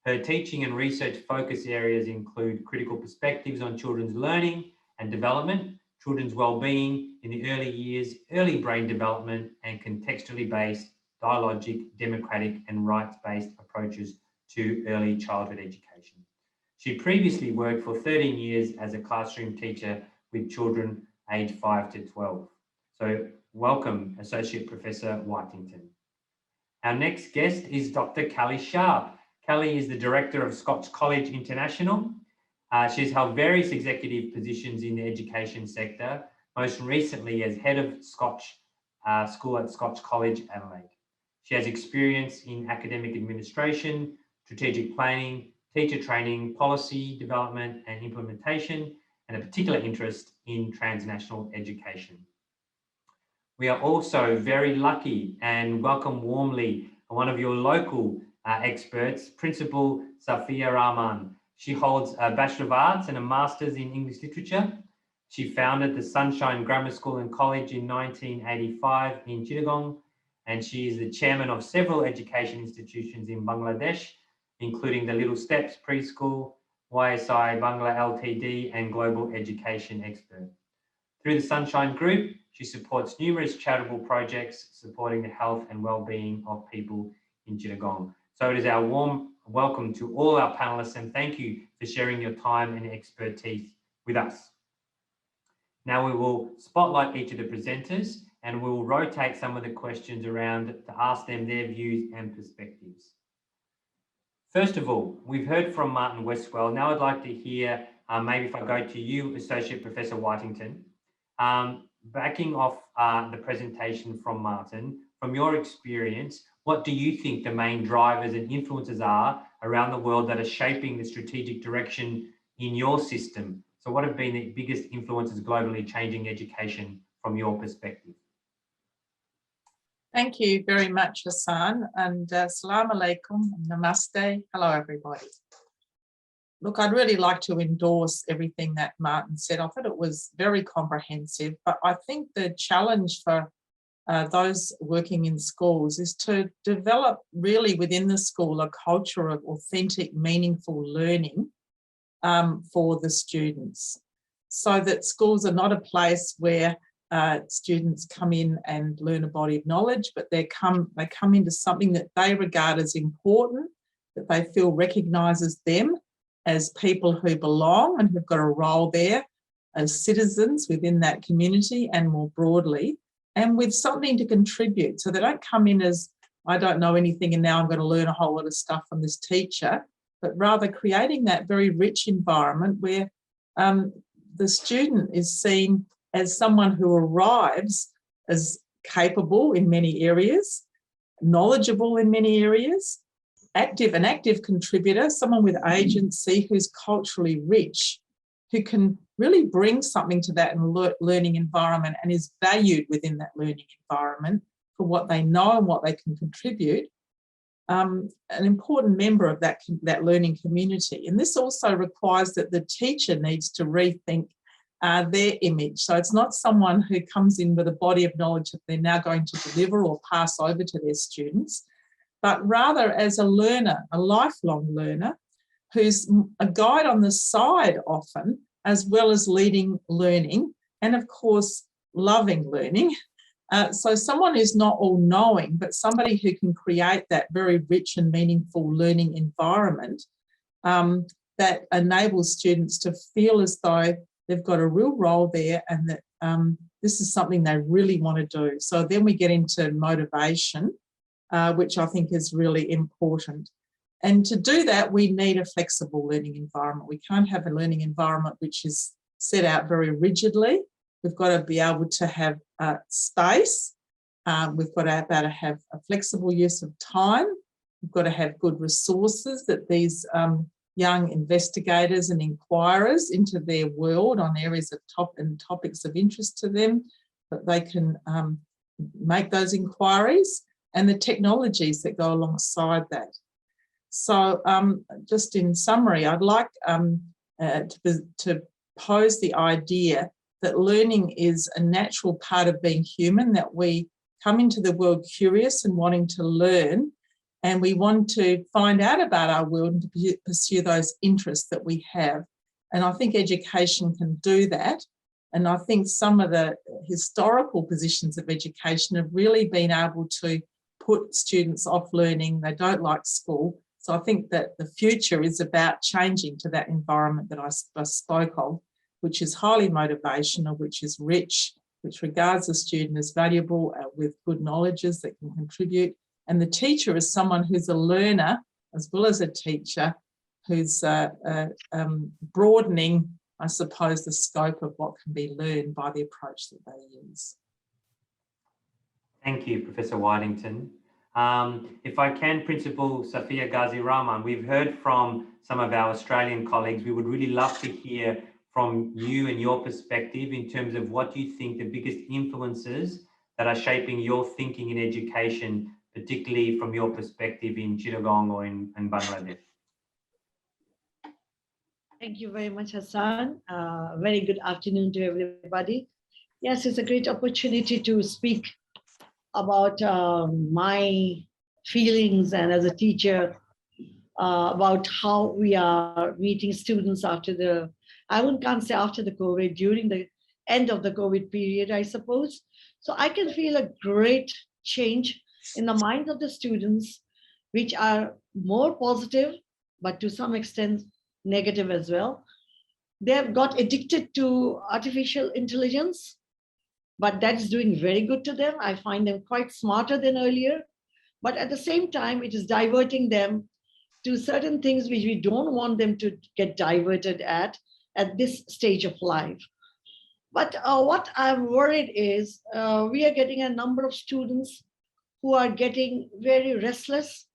Her teaching and research focus areas include critical perspectives on children's learning and development, children's well-being in the early years, early brain development, and contextually based, dialogic, democratic, and rights-based approaches to early childhood education. She previously worked for 13 years as a classroom teacher with children aged 5 to 12. So welcome, Associate Professor Whitington. Our next guest is Dr. Kelly Sharp. Kelly is the Director of Scotch College International. She's held various executive positions in the education sector, most recently as Head of Scotch School at Scotch College, Adelaide. She has experience in academic administration, strategic planning, teacher training, policy development and implementation, and a particular interest in transnational education. We are also very lucky and welcome warmly one of your local experts, Principal Safia Rahman. She holds a Bachelor of Arts and a Master's in English Literature. She founded the Sunshine Grammar School and College in 1985 in Chittagong, and she is the chairman of several education institutions in Bangladesh, including the Little Steps Preschool, YSI Bangla Ltd, and Global Education Expert. Through the Sunshine Group, she supports numerous charitable projects supporting the health and well-being of people in Chittagong. So it is our warm welcome to all our panelists, and thank you for sharing your time and expertise with us. Now we will spotlight each of the presenters and we will rotate some of the questions around to ask them their views and perspectives. First of all, we've heard from Martin Westwell. Now I'd like to hear, maybe if I go to you, Associate Professor Whitington, backing off the presentation from Martin, from your experience, what do you think the main drivers and influences are around the world that are shaping the strategic direction in your system? So what have been the biggest influences globally changing education from your perspective? Thank you very much, Hassan, and Assalamu alaikum, namaste. Hello, everybody. Look, I'd really like to endorse everything that Martin said. I thought it was very comprehensive, but I think the challenge for those working in schools is to develop really within the school a culture of authentic, meaningful learning for the students, so that schools are not a place where students come in and learn a body of knowledge, but they come into something that they regard as important, that they feel recognises them as people who belong and who've got a role there as citizens within that community and more broadly, and with something to contribute. So they don't come in as, I don't know anything and now I'm going to learn a whole lot of stuff from this teacher, but rather creating that very rich environment where the student is seen as someone who arrives as capable in many areas, knowledgeable in many areas, an active contributor, someone with agency who's culturally rich, who can really bring something to that learning environment and is valued within that learning environment for what they know and what they can contribute. An important member of that learning community. And this also requires that the teacher needs to rethink their image. So it's not someone who comes in with a body of knowledge that they're now going to deliver or pass over to their students, but rather as a learner, a lifelong learner, who's a guide on the side often, as well as leading learning, and of course, loving learning. So someone who's not all-knowing, but somebody who can create that very rich and meaningful learning environment that enables students to feel as though they've got a real role there and that this is something they really want to do. So then we get into motivation, which I think is really important. And to do that, we need a flexible learning environment. We can't have a learning environment which is set out very rigidly. We've got to be able to have space. We've got to be able to have a flexible use of time. We've got to have good resources that these young investigators and inquirers into their world on areas of topics of interest to them, that they can make those inquiries, and the technologies that go alongside that. So just in summary, I'd like to pose the idea that learning is a natural part of being human, that we come into the world curious and wanting to learn, and we want to find out about our world and to pursue those interests that we have. And I think education can do that. And I think some of the historical positions of education have really been able to put students off learning. They don't like school. So I think that the future is about changing to that environment that I spoke of, which is highly motivational, which is rich, which regards the student as valuable with good knowledges that can contribute. And the teacher is someone who's a learner as well as a teacher, who's broadening, I suppose, the scope of what can be learned by the approach that they use. Thank you, Professor Whitington. If I can, Principal Sophia Ghazi Rahman, we've heard from some of our Australian colleagues. We would really love to hear from you and your perspective in terms of what you think the biggest influences that are shaping your thinking in education, particularly from your perspective in Chittagong or in Bangladesh. Thank you very much, Hassan. Very good afternoon to everybody. Yes, it's a great opportunity to speak about my feelings and as a teacher about how we are meeting students after the, can't say after the COVID, during the end of the COVID period, I suppose. So I can feel a great change in the minds of the students, which are more positive, but to some extent negative as well. They have got addicted to artificial intelligence, but that is doing very good to them. I find them quite smarter than earlier, but at the same time, it is diverting them to certain things which we don't want them to get diverted at this stage of life. But what I'm worried is we are getting a number of students who are getting very restless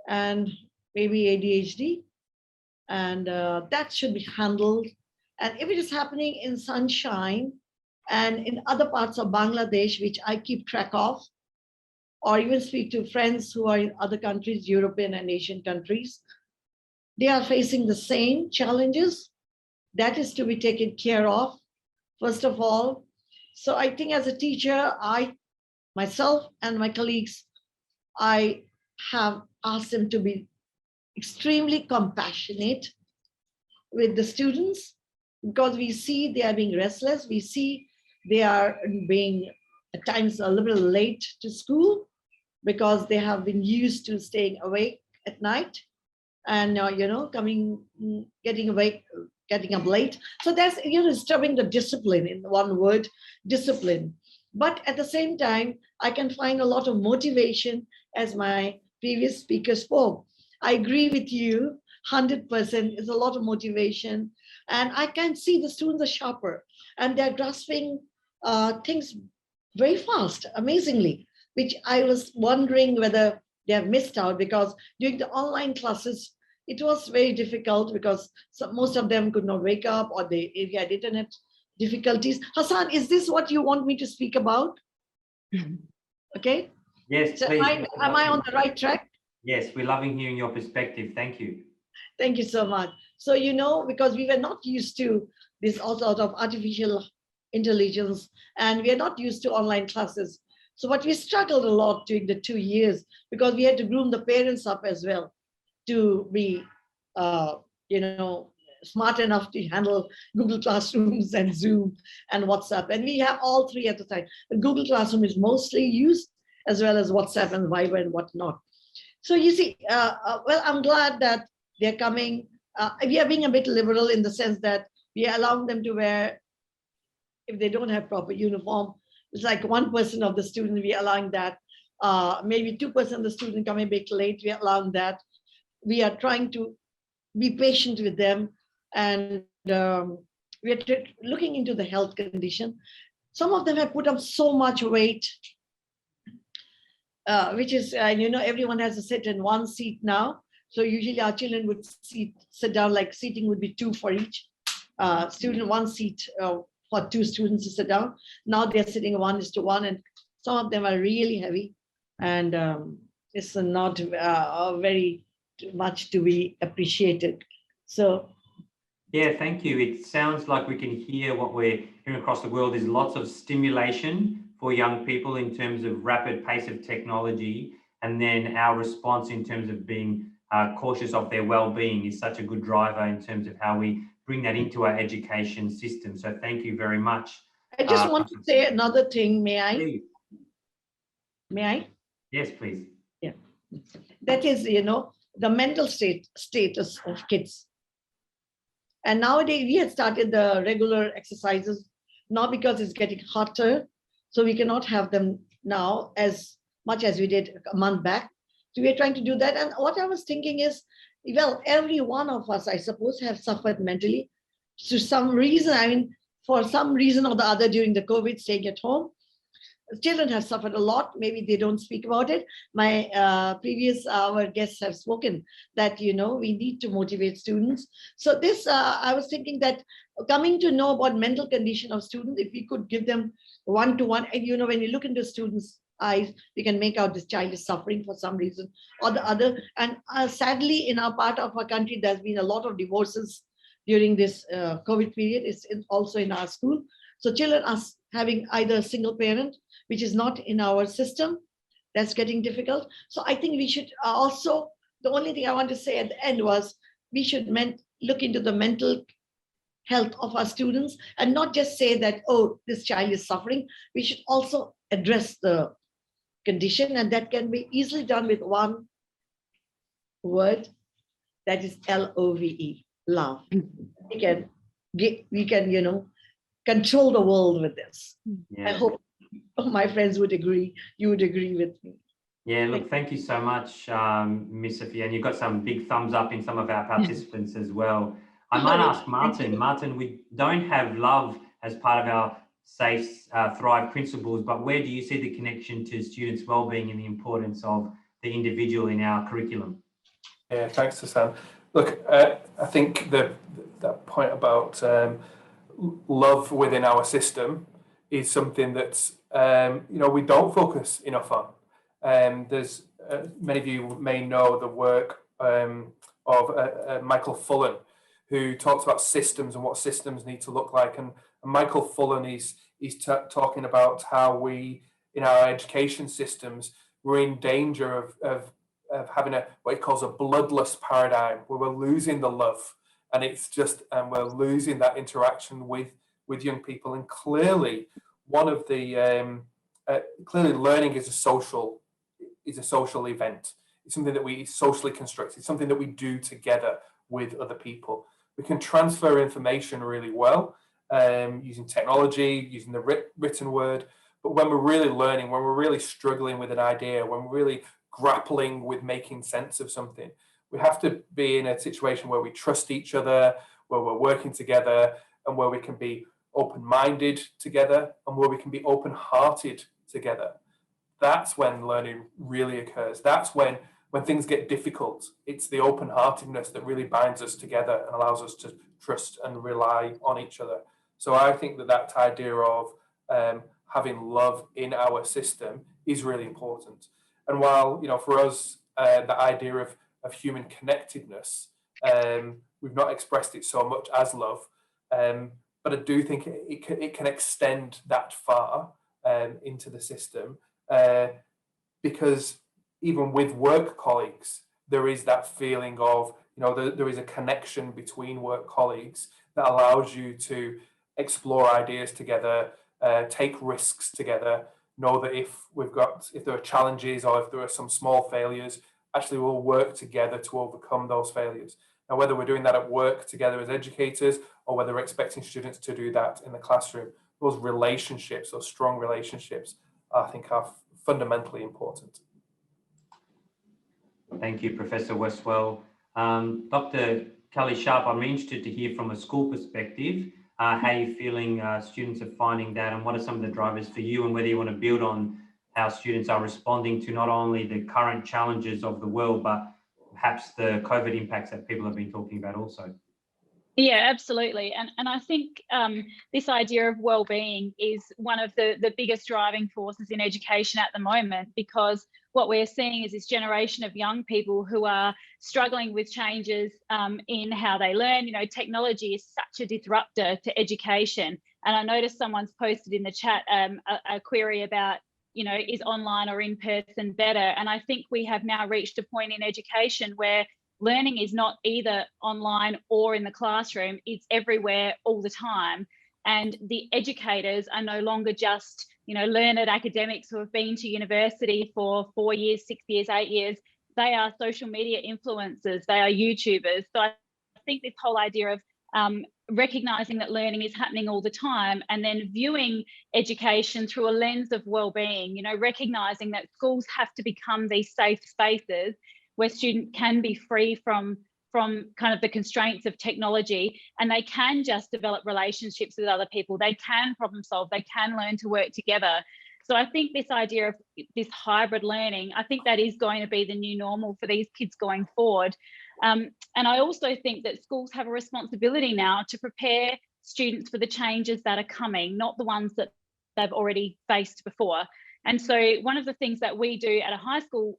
and maybe ADHD, and that should be handled. And if it is happening in Sunshine and in other parts of Bangladesh, which I keep track of, or even speak to friends who are in other countries, European and Asian countries, they are facing the same challenges. That is to be taken care of, first of all. So I think as a teacher, myself and my colleagues, I have asked them to be extremely compassionate with the students, because we see they are being restless. We see they are being at times a little late to school because they have been used to staying awake at night and getting up late. So that's disturbing the discipline, in one word, discipline. But at the same time, I can find a lot of motivation, as my previous speaker spoke. I agree with you 100%. It's a lot of motivation. And I can see the students are sharper and they're grasping things very fast, amazingly. which I was wondering whether they have missed out, because during the online classes, it was very difficult because most of them could not wake up, or they had internet difficulties. Hassan, is this what you want me to speak about? Okay. Yes, so please. am I on the right track? Yes, we're loving hearing your perspective. Thank you. Thank you so much. So, you know, because we were not used to this all sort of artificial intelligence, and we are not used to online classes. So but we struggled a lot during the 2 years, because we had to groom the parents up as well to be, you know, smart enough to handle Google Classrooms and Zoom and WhatsApp. And we have all three at the time. But Google Classroom is mostly used, as well as WhatsApp and Viber and whatnot. So you see, well, I'm glad that they're coming. We are being a bit liberal in the sense that we are allowing them to wear, if they don't have proper uniform, it's like 1% of the student, we are allowing that. Maybe 2% of the student coming a bit late, we are allowing that. We are trying to be patient with them, and we are looking into the health condition. Some of them have put up so much weight, which is, you know, everyone has to sit in one seat now. So usually our children would sit down, like seating would be 2 for each student, 1 seat for 2 students to sit down. Now they're sitting 1:1, and some of them are really heavy, and it's not very much to be appreciated. So. Yeah, thank you. It sounds like we can hear what we're hearing across the world is lots of stimulation for young people in terms of rapid pace of technology, and then our response in terms of being cautious of their well-being is such a good driver in terms of how we bring that into our education system. So thank you very much. I just want to say another thing, may I? Please. May I? Yes, please. Yeah, that is, you know, the mental status of kids. And nowadays we have started the regular exercises, not because it's getting hotter, so we cannot have them now as much as we did a month back. So we're trying to do that. And what I was thinking is, well, every one of us, I suppose, have suffered mentally to some reason. I mean, for some reason or the other during the COVID, staying at home. Children have suffered a lot. Maybe they don't speak about it. My our guests have spoken that, you know, we need to motivate students. So this, I was thinking that coming to know about mental condition of students, if we could give them one-to-one, and, you know, when you look into students' eyes, we can make out this child is suffering for some reason or the other. And sadly, in our part of our country, there's been a lot of divorces during this COVID period. It's also in our school. So children are having either a single parent, which is not in our system. That's getting difficult. So I think we should also, the only thing I want to say at the end was, we should look into the mental health of our students and not just say that, oh, this child is suffering. We should also address the condition, and that can be easily done with one word, that is LOVE, love. We can, you know, control the world with this. Yeah. I hope my friends would agree, you would agree with me. Yeah, look, thank you so much, Miss Sophia, and you've got some big thumbs up in some of our participants as well. I might ask Martin. Martin, we don't have love as part of our Safe Thrive principles, but where do you see the connection to students' wellbeing and the importance of the individual in our curriculum? Yeah, thanks, Hassan. Look, I think that point about love within our system is something that's you know, we don't focus enough on. There's many of you may know the work of Michael Fullan, who talks about systems and what systems need to look like. And Michael Fullan is talking about how we, in our education systems, we're in danger of having what he calls a bloodless paradigm, where we're losing the love, and it's just, and we're losing that interaction with young people. And clearly, one of the clearly learning is a social event. It's something that we socially construct. It's something that we do together with other people. We can transfer information really well using technology, using the written word. But when we're really learning, when we're really struggling with an idea, when we're really grappling with making sense of something, we have to be in a situation where we trust each other, where we're working together, and where we can be open-minded together, and where we can be open-hearted together. that's when learning really occurs. That's when things get difficult. It's the open-heartedness that really binds us together and allows us to trust and rely on each other. So I think that idea of having love in our system is really important. And while, for us, the idea of human connectedness, we've not expressed it so much as love, but I do think it can extend that far into the system, because even with work colleagues, there is that feeling of, there is a connection between work colleagues that allows you to explore ideas together, take risks together, know that if there are challenges or if there are some small failures, actually we'll work together to overcome those failures. Now, whether we're doing that at work together as educators or whether we're expecting students to do that in the classroom, those relationships, those strong relationships, I think are fundamentally important. Thank you, Professor Westwell. Dr. Kelly Sharp, I'm interested to hear from a school perspective, how you're feeling students are finding that, and what are some of the drivers for you, and whether you want to build on how students are responding to not only the current challenges of the world, but perhaps the COVID impacts that people have been talking about also. Yeah, absolutely. And I think this idea of well-being is one of the biggest driving forces in education at the moment, because what we're seeing is this generation of young people who are struggling with changes in how they learn. Technology is such a disruptor to education. And I noticed someone's posted in the chat a query about, is online or in person better? And I think we have now reached a point in education where learning is not either online or in the classroom, it's everywhere all the time. And the educators are no longer just, learned academics who have been to university for 4 years, 6 years, 8 years. They are social media influencers, they are YouTubers. So I think this whole idea of recognizing that learning is happening all the time, and then viewing education through a lens of well-being, recognizing that schools have to become these safe spaces where students can be free from kind of the constraints of technology, and they can just develop relationships with other people. They can problem solve, they can learn to work together. So I think this idea of this hybrid learning, I think that is going to be the new normal for these kids going forward. And I also think that schools have a responsibility now to prepare students for the changes that are coming, not the ones that they've already faced before. And so one of the things that we do at a high school,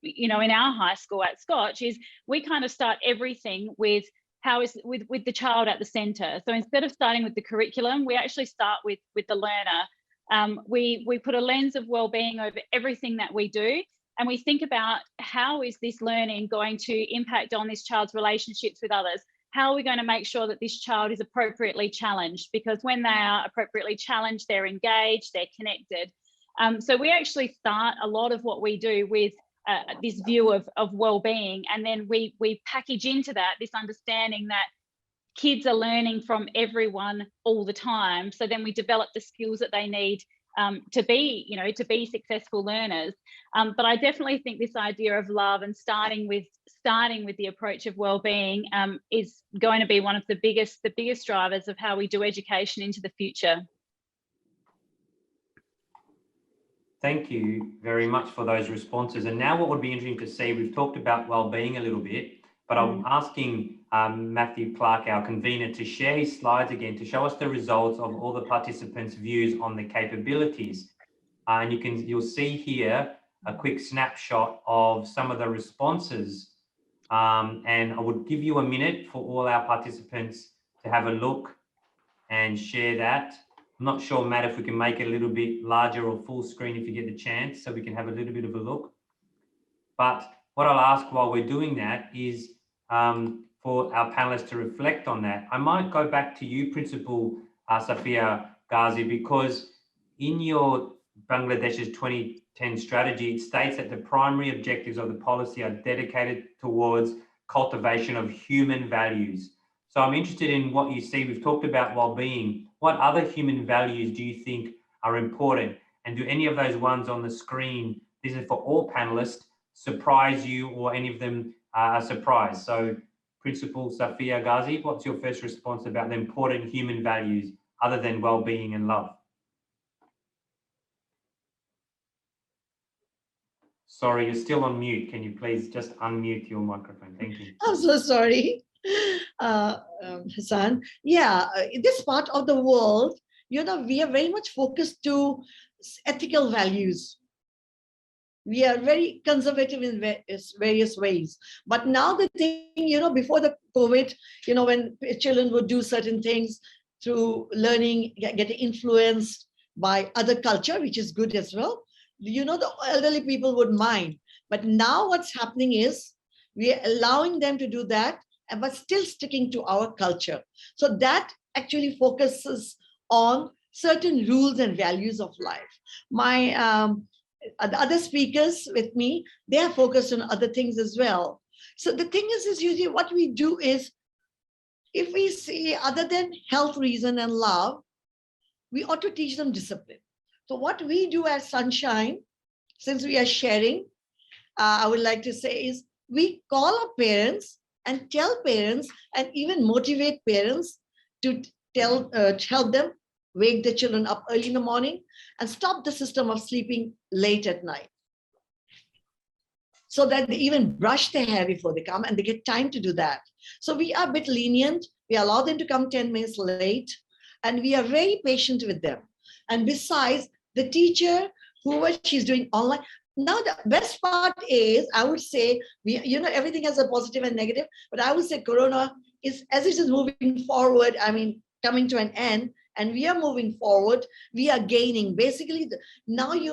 in our high school at Scotch, is we kind of start everything with with the child at the centre. So instead of starting with the curriculum, we actually start with the learner. We put a lens of wellbeing over everything that we do, and we think about how is this learning going to impact on this child's relationships with others? How are we going to make sure that this child is appropriately challenged? Because when they are appropriately challenged, they're engaged, they're connected. So we actually start a lot of what we do with this view of well-being, and then we package into that this understanding that kids are learning from everyone all the time. So then we develop the skills that they need to be successful learners. But I definitely think this idea of love and starting with the approach of well-being is going to be one of the biggest drivers of how we do education into the future. Thank you very much for those responses. And now what would be interesting to see, we've talked about wellbeing a little bit, but I'm asking Matthew Clark, our convener, to share his slides again to show us the results of all the participants' views on the capabilities. And you'll see here a quick snapshot of some of the responses. And I would give you a minute for all our participants to have a look and share that. I'm not sure, Matt, if we can make it a little bit larger or full screen if you get the chance, so we can have a little bit of a look. But what I'll ask while we're doing that is for our panelists to reflect on that. I might go back to you, Principal Safia Ghazi, because in your Bangladesh's 2010 strategy, it states that the primary objectives of the policy are dedicated towards cultivation of human values. So I'm interested in what you see. We've talked about well-being. What other human values do you think are important? And do any of those ones on the screen, this is for all panelists, surprise you, or any of them are a surprise? So Principal Safia Ghazi, what's your first response about the important human values other than well-being and love? Sorry, you're still on mute. Can you please just unmute your microphone? Thank you. I'm so sorry, Hassan. Yeah, in this part of the world, you know, we are very much focused to ethical values. We are very conservative in various ways. But now the thing, you know, before the COVID, you know, when children would do certain things through learning, getting influenced by other culture, which is good as well, you know, the elderly people would mind. But now what's happening is we are allowing them to do that, but still sticking to our culture. So that actually focuses on certain rules and values of life. My the other speakers with me, they are focused on other things as well. So the thing is usually what we do is, if we see other than health reason and love, we ought to teach them discipline. So what we do at Sunshine, since we are sharing, I would like to say is we call our parents and tell parents and even motivate parents to help them wake the children up early in the morning and stop the system of sleeping late at night, so that they even brush their hair before they come and they get time to do that. So we are a bit lenient. We allow them to come 10 minutes late, and we are very patient with them. And besides, the teacher, whoever she's doing online, now the best part is, I would say, you know, everything has a positive and negative, but I would say Corona is, as it is moving forward, I mean, coming to an end, and we are moving forward, we are gaining. Basically, now we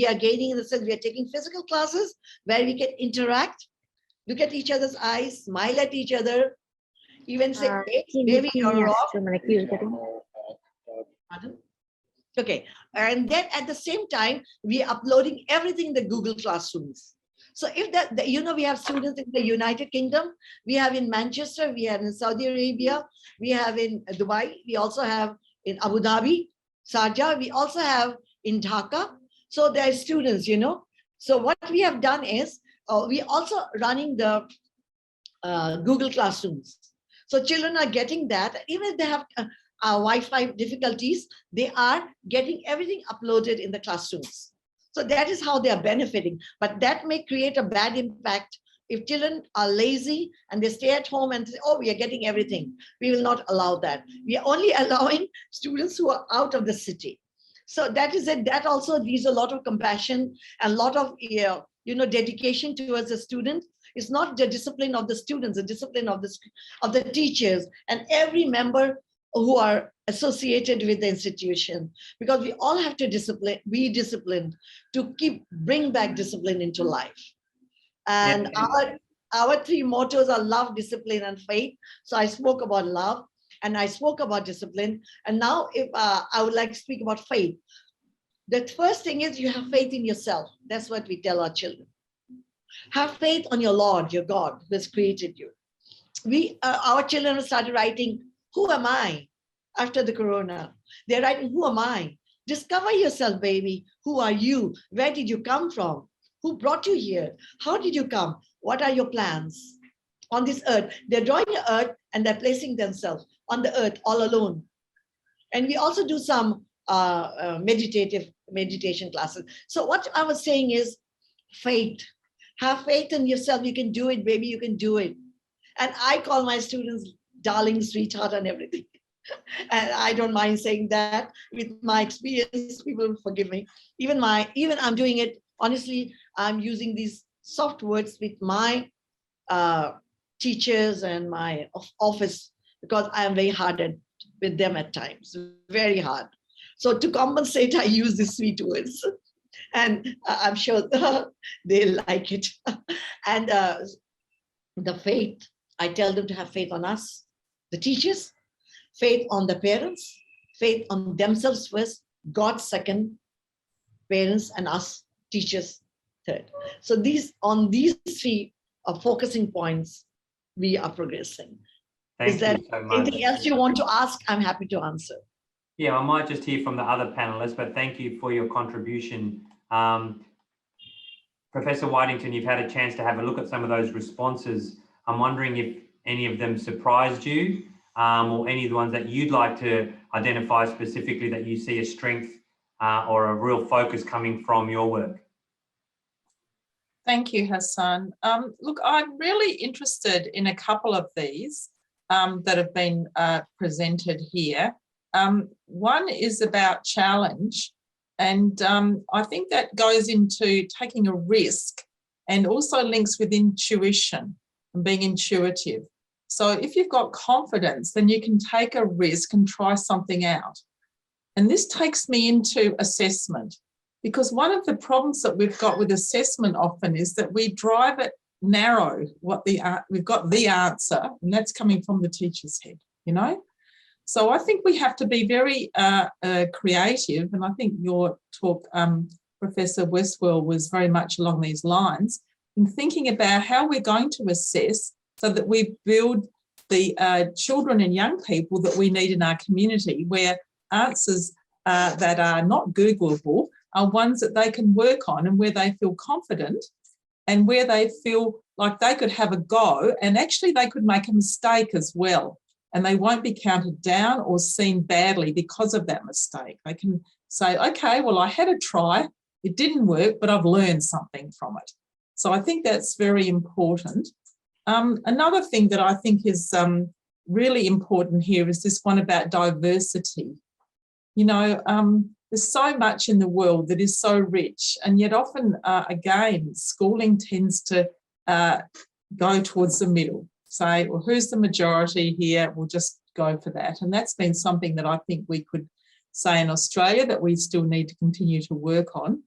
are gaining in the sense we are taking physical classes where we can interact, look at each other's eyes, smile at each other, even say, hey, baby, you're off. Pardon? Okay, and then at the same time, we are uploading everything in the Google Classrooms. So if that, you know, we have students in the United Kingdom, we have in Manchester, we have in Saudi Arabia, we have in Dubai, we also have in Abu Dhabi, Sharjah, we also have in Dhaka. So there are students, you know. So what we have done is, we also running the Google Classrooms. So children are getting that, even if they have Wi-Fi difficulties, they are getting everything uploaded in the classrooms. So that is how they are benefiting. But that may create a bad impact if children are lazy and they stay at home and say, oh, we are getting everything. We will not allow that. We are only allowing students who are out of the city. So that is it. That also needs a lot of compassion and a lot of dedication towards the student. It's not the discipline of the students, the discipline of the teachers and every member who are associated with the institution, because we all have to be disciplined to bring back discipline into life. And our three mottos are love, discipline, and faith. So I spoke about love and I spoke about discipline. And now if I would like to speak about faith. The first thing is you have faith in yourself. That's what we tell our children. Have faith on your Lord, your God, who has created you. Our children have started writing, who am I? After the Corona, they're writing, who am I? Discover yourself, baby. Who are you? Where did you come from? Who brought you here? How did you come? What are your plans on this earth? They're drawing the earth and they're placing themselves on the earth all alone. And we also do some meditation classes. So what I was saying is faith. Have faith in yourself. You can do it, baby. You can do it. And I call my students darling, sweetheart, and everything. And I don't mind saying that. With my experience, people will forgive me. Even I'm doing it, honestly, I'm using these soft words with my teachers and my office, because I am very hard with them at times, very hard. So to compensate, I use these sweet words. And I'm sure they like it. And the faith, I tell them to have faith on us, the teachers, faith on the parents, faith on themselves first, God second, parents and us, teachers third. So on these three focusing points, we are progressing. Is there anything else you want to ask? I'm happy to answer. Yeah, I might just hear from the other panelists, but thank you for your contribution. Professor Whitington, you've had a chance to have a look at some of those responses. I'm wondering if any of them surprised you, or any of the ones that you'd like to identify specifically that you see a strength or a real focus coming from your work. Thank you, Hassan. Look, I'm really interested in a couple of these that have been presented here. One is about challenge, and I think that goes into taking a risk and also links with intuition and being intuitive. So if you've got confidence, then you can take a risk and try something out. And this takes me into assessment, because one of the problems that we've got with assessment often is that we drive it narrow. We've got the answer, and that's coming from the teacher's head, you know? So I think we have to be very creative, and I think your talk, Professor Westwell, was very much along these lines, in thinking about how we're going to assess so that we build the children and young people that we need in our community, where answers that are not Googleable are ones that they can work on and where they feel confident and where they feel like they could have a go, and actually they could make a mistake as well, and they won't be counted down or seen badly because of that mistake. They can say, okay, well, I had a try, it didn't work, but I've learned something from it. So I think that's very important. Another thing that I think is really important here is this one about diversity. You know, there's so much in the world that is so rich, and yet often, again, schooling tends to go towards the middle, say, well, who's the majority here? We'll just go for that. And that's been something that I think we could say in Australia that we still need to continue to work on.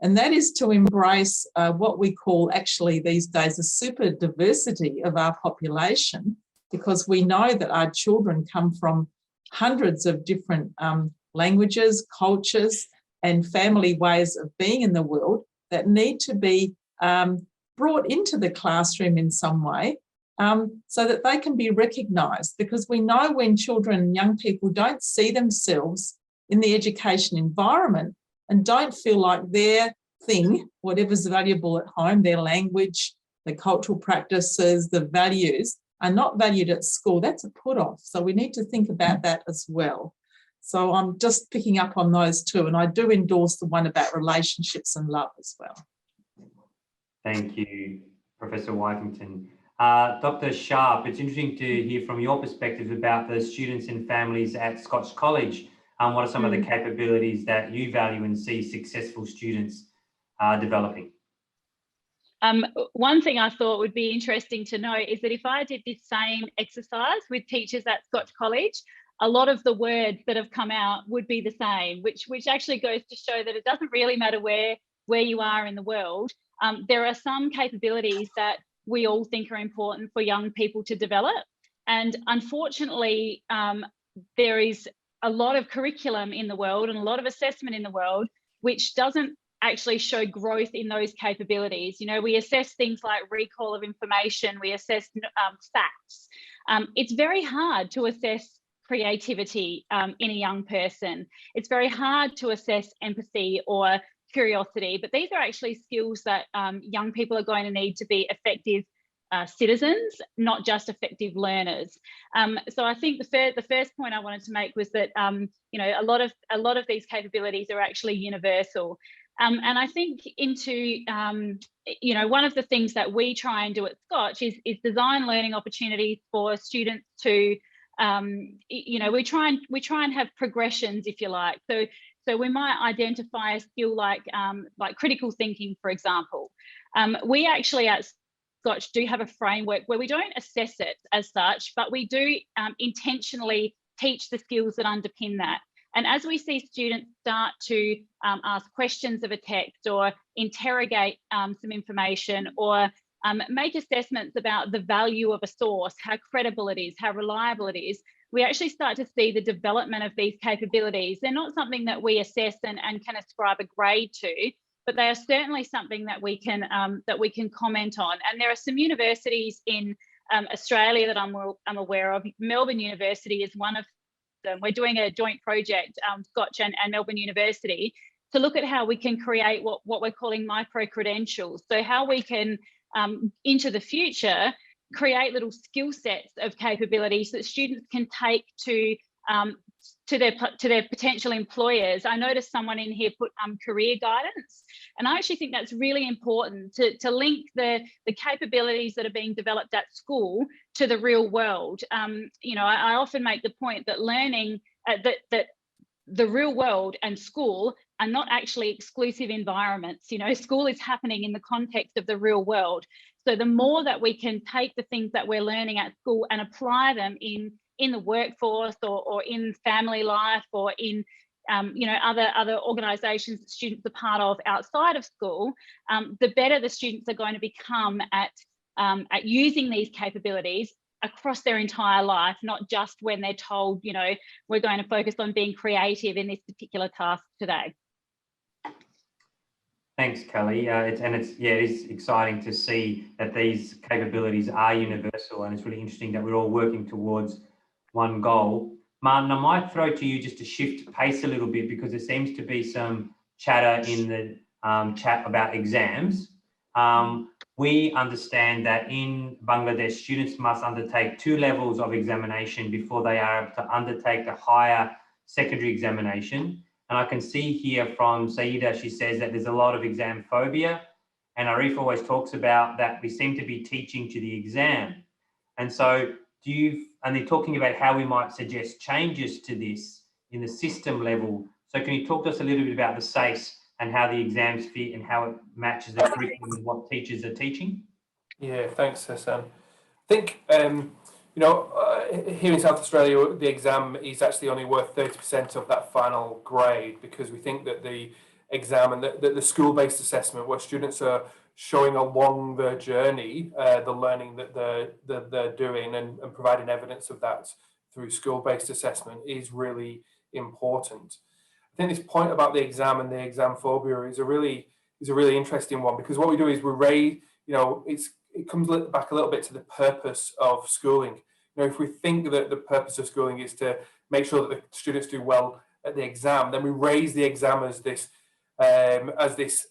And that is to embrace what we call actually these days a super diversity of our population, because we know that our children come from hundreds of different languages, cultures, and family ways of being in the world that need to be brought into the classroom in some way so that they can be recognised, because we know when children and young people don't see themselves in the education environment and don't feel like their thing, whatever's valuable at home, their language, the cultural practices, the values, are not valued at school, that's a put-off. So we need to think about that as well. So I'm just picking up on those two, and I do endorse the one about relationships and love as well. Thank you, Professor Whitington. Dr. Sharp, it's interesting to hear from your perspective about the students and families at Scotch College. What are some of the capabilities that you value and see successful students developing? One thing I thought would be interesting to know is that if I did this same exercise with teachers at Scotch College, a lot of the words that have come out would be the same, which actually goes to show that it doesn't really matter where you are in the world. There are some capabilities that we all think are important for young people to develop. And unfortunately, there is a lot of curriculum in the world and a lot of assessment in the world which doesn't actually show growth in those capabilities. You know, we assess things like recall of information, we assess facts. It's very hard to assess creativity in a young person. It's very hard to assess empathy or curiosity, but these are actually skills that young people are going to need to be effective citizens, not just effective learners. So I think the first point I wanted to make was that you know, a lot of these capabilities are actually universal. And I think you know, one of the things that we try and do at Scotch is design learning opportunities for students to you know, we try and have progressions, if you like. So we might identify a skill like critical thinking, for example. We actually at Scotch do have a framework where we don't assess it as such, but we do intentionally teach the skills that underpin that. And as we see students start to ask questions of a text or interrogate some information or make assessments about the value of a source, how credible it is, how reliable it is, we actually start to see the development of these capabilities. They're not something that we assess and can ascribe a grade to, but they are certainly something that we can comment on. And there are some universities in Australia that I'm aware of. Melbourne University is one of them. We're doing a joint project, Scotch and Melbourne University, to look at how we can create what we're calling micro-credentials. So how we can, into the future, create little skill sets of capabilities that students can take to to their potential employers. I noticed someone in here put career guidance, and I actually think that's really important to link the capabilities that are being developed at school to the real world. You know, I often make the point that learning that the real world and school are not actually exclusive environments. You know, school is happening in the context of the real world. So the more that we can take the things that we're learning at school and apply them in the workforce or in family life or in you know, other organisations that students are part of outside of school, the better the students are going to become at using these capabilities across their entire life, not just when they're told, you know, we're going to focus on being creative in this particular task today. Thanks, Kelly. It is exciting to see that these capabilities are universal, and it's really interesting that we're all working towards one goal. Martin, I might throw to you just to shift pace a little bit, because there seems to be some chatter in the chat about exams. We understand that in Bangladesh, students must undertake 2 levels of examination before they are able to undertake the higher secondary examination. And I can see here from Saida, she says that there's a lot of exam phobia. And Arif always talks about that we seem to be teaching to the exam. And so and they're talking about how we might suggest changes to this in the system level. So can you talk to us a little bit about the SACE and how the exams fit and how it matches the curriculum and what teachers are teaching? Yeah, thanks, Hassan. I think, you know, here in South Australia, the exam is actually only worth 30% of that final grade, because we think that the exam and the school-based assessment, where students are showing along their journey the learning that they're doing and providing evidence of that through school-based assessment, is really important. I think this point about the exam and the exam phobia is a really interesting one, because what we do is we raise, you know, it comes back a little bit to the purpose of schooling. You know, if we think that the purpose of schooling is to make sure that the students do well at the exam, then we raise the exam as this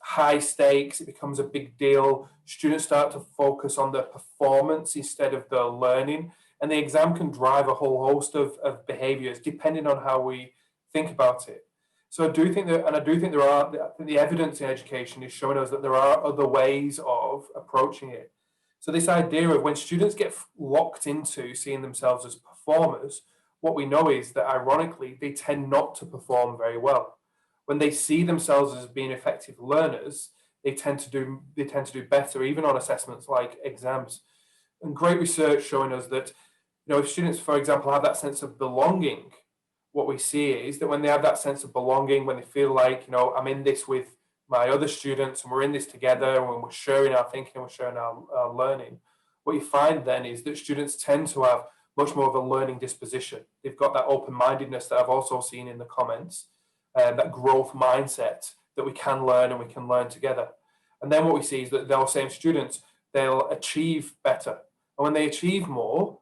high stakes. It becomes a big deal. Students start to focus on their performance instead of their learning, and the exam can drive a whole host of behaviours depending on how we think about it. So I do think that, and I do think the evidence in education is showing us that there are other ways of approaching it. So this idea of when students get locked into seeing themselves as performers, what we know is that ironically, they tend not to perform very well. When they see themselves as being effective learners, they tend to do better, even on assessments like exams. And great research showing us that, you know, if students, for example, have that sense of belonging, what we see is that when they have that sense of belonging, when they feel like, you know, I'm in this with my other students and we're in this together, and when we're sharing our thinking and we're sharing our learning, what you find then is that students tend to have much more of a learning disposition. They've got that open-mindedness that I've also seen in the comments, that growth mindset that we can learn and we can learn together. And then what we see is that those same students, they'll achieve better. And when they achieve more,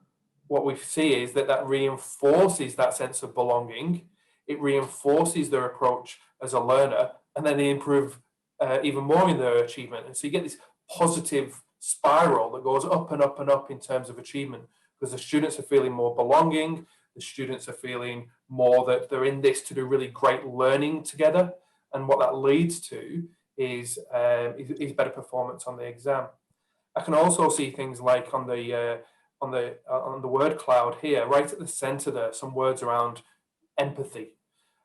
what we see is that reinforces that sense of belonging. It reinforces their approach as a learner, and then they improve even more in their achievement. And so you get this positive spiral that goes up and up and up in terms of achievement, because the students are feeling more belonging, the students are feeling more that they're in this to do really great learning together. And what that leads to is better performance on the exam. I can also see things like on the word cloud here, right at the center there, some words around empathy.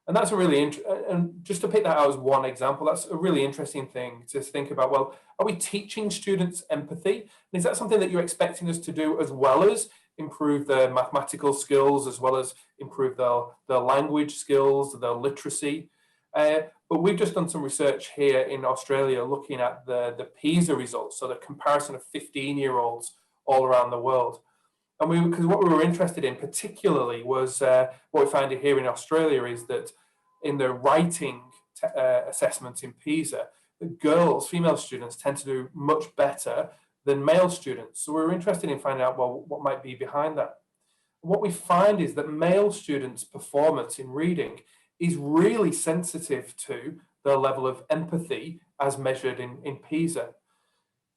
And that's a really and just to pick that out as one example, that's a really interesting thing to think about. Well, are we teaching students empathy? And is that something that you're expecting us to do as well as improve their mathematical skills, as well as improve their language skills, their literacy? But we've just done some research here in Australia looking at the PISA results, so the comparison of 15-year-olds all around the world. And because what we were interested in particularly was what we found here in Australia is that in the writing assessments in PISA, the female students tend to do much better than male students. So we were interested in finding out, well, what might be behind that. What we find is that male students' performance in reading is really sensitive to their level of empathy as measured in PISA.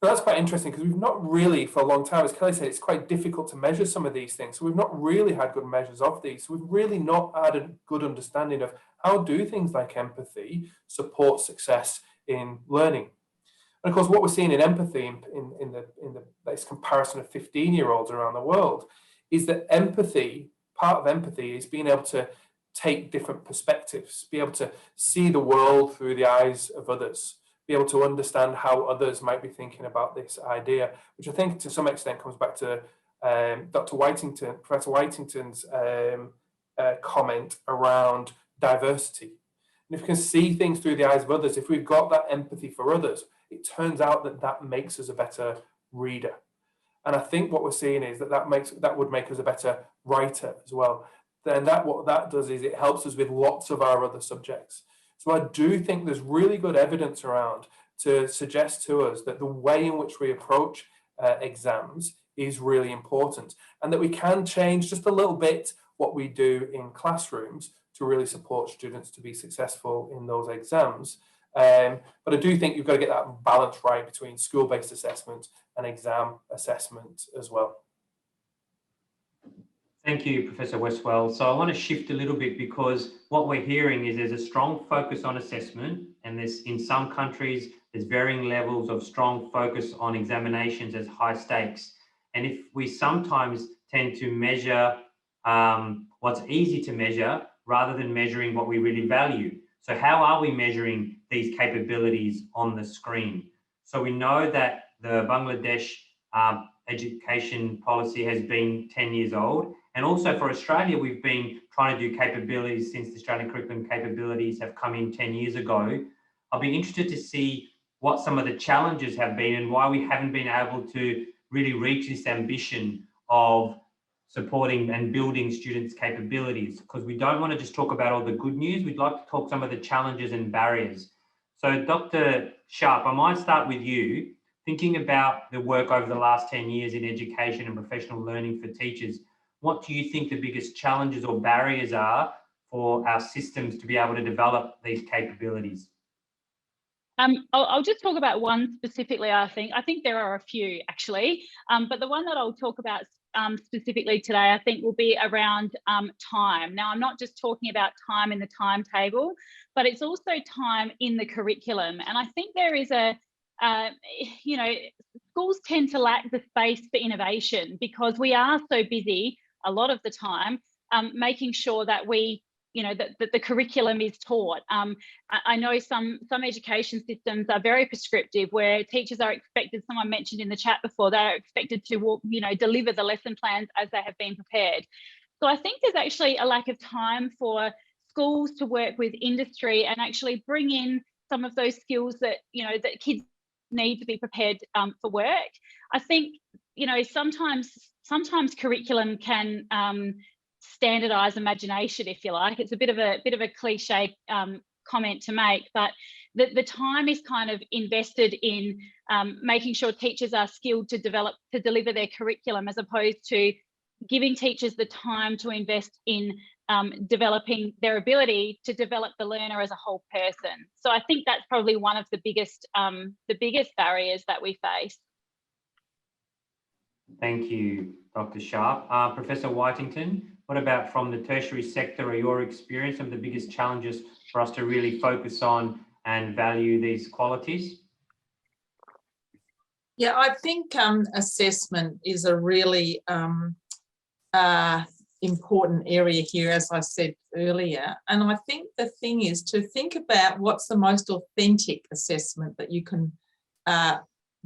That's quite interesting because we've not really, for a long time, as Kelly said, it's quite difficult to measure some of these things. So we've not really had good measures of these. So we've really not had a good understanding of how do things like empathy support success in learning. And of course, what we're seeing in empathy in this comparison of 15-year-olds around the world is that empathy, part of empathy is being able to take different perspectives, be able to see the world through the eyes of others, be able to understand how others might be thinking about this idea, which I think to some extent comes back to Professor Whitington's comment around diversity. And if we can see things through the eyes of others, if we've got that empathy for others, it turns out that that makes us a better reader. And I think what we're seeing is that would make us a better writer as well. Then what that does is it helps us with lots of our other subjects. So I do think there's really good evidence around to suggest to us that the way in which we approach exams is really important, and that we can change just a little bit what we do in classrooms to really support students to be successful in those exams. But I do think you've got to get that balance right between school-based assessment and exam assessment as well. Thank you, Professor Westwell. So I want to shift a little bit because what we're hearing is there's a strong focus on assessment, and there's in some countries there's varying levels of strong focus on examinations as high stakes. And if we sometimes tend to measure what's easy to measure rather than measuring what we really value. So how are we measuring these capabilities on the screen? So we know that the Bangladesh education policy has been 10 years old. And also for Australia, we've been trying to do capabilities since the Australian curriculum capabilities have come in 10 years ago. I'll be interested to see what some of the challenges have been and why we haven't been able to really reach this ambition of supporting and building students' capabilities, because we don't want to just talk about all the good news. We'd like to talk some of the challenges and barriers. So Dr. Sharp, I might start with you. Thinking about the work over the last 10 years in education and professional learning for teachers, what do you think the biggest challenges or barriers are for our systems to be able to develop these capabilities? I'll just talk about one specifically, I think there are a few actually, but the one that I'll talk about specifically today, I think will be around time. Now, I'm not just talking about time in the timetable, but it's also time in the curriculum. And I think there is schools tend to lack the space for innovation because we are so busy a lot of the time making sure that that the curriculum is taught. I know some education systems are very prescriptive where teachers are expected, someone mentioned in the chat before, they're expected to deliver the lesson plans as they have been prepared. So I think there's actually a lack of time for schools to work with industry and actually bring in some of those skills that that kids need to be prepared for work. I think sometimes curriculum can standardize imagination, if you like. It's a bit of a cliche comment to make, but the time is kind of invested in making sure teachers are skilled to deliver their curriculum, as opposed to giving teachers the time to invest in developing their ability to develop the learner as a whole person. So I think that's probably one of the biggest barriers that we face. Thank you, Dr. Sharp. Professor Whitington, what about from the tertiary sector or your experience, some of the biggest challenges for us to really focus on and value these qualities? Yeah, I think assessment is a really important area here, as I said earlier. And I think the thing is to think about what's the most authentic assessment that you can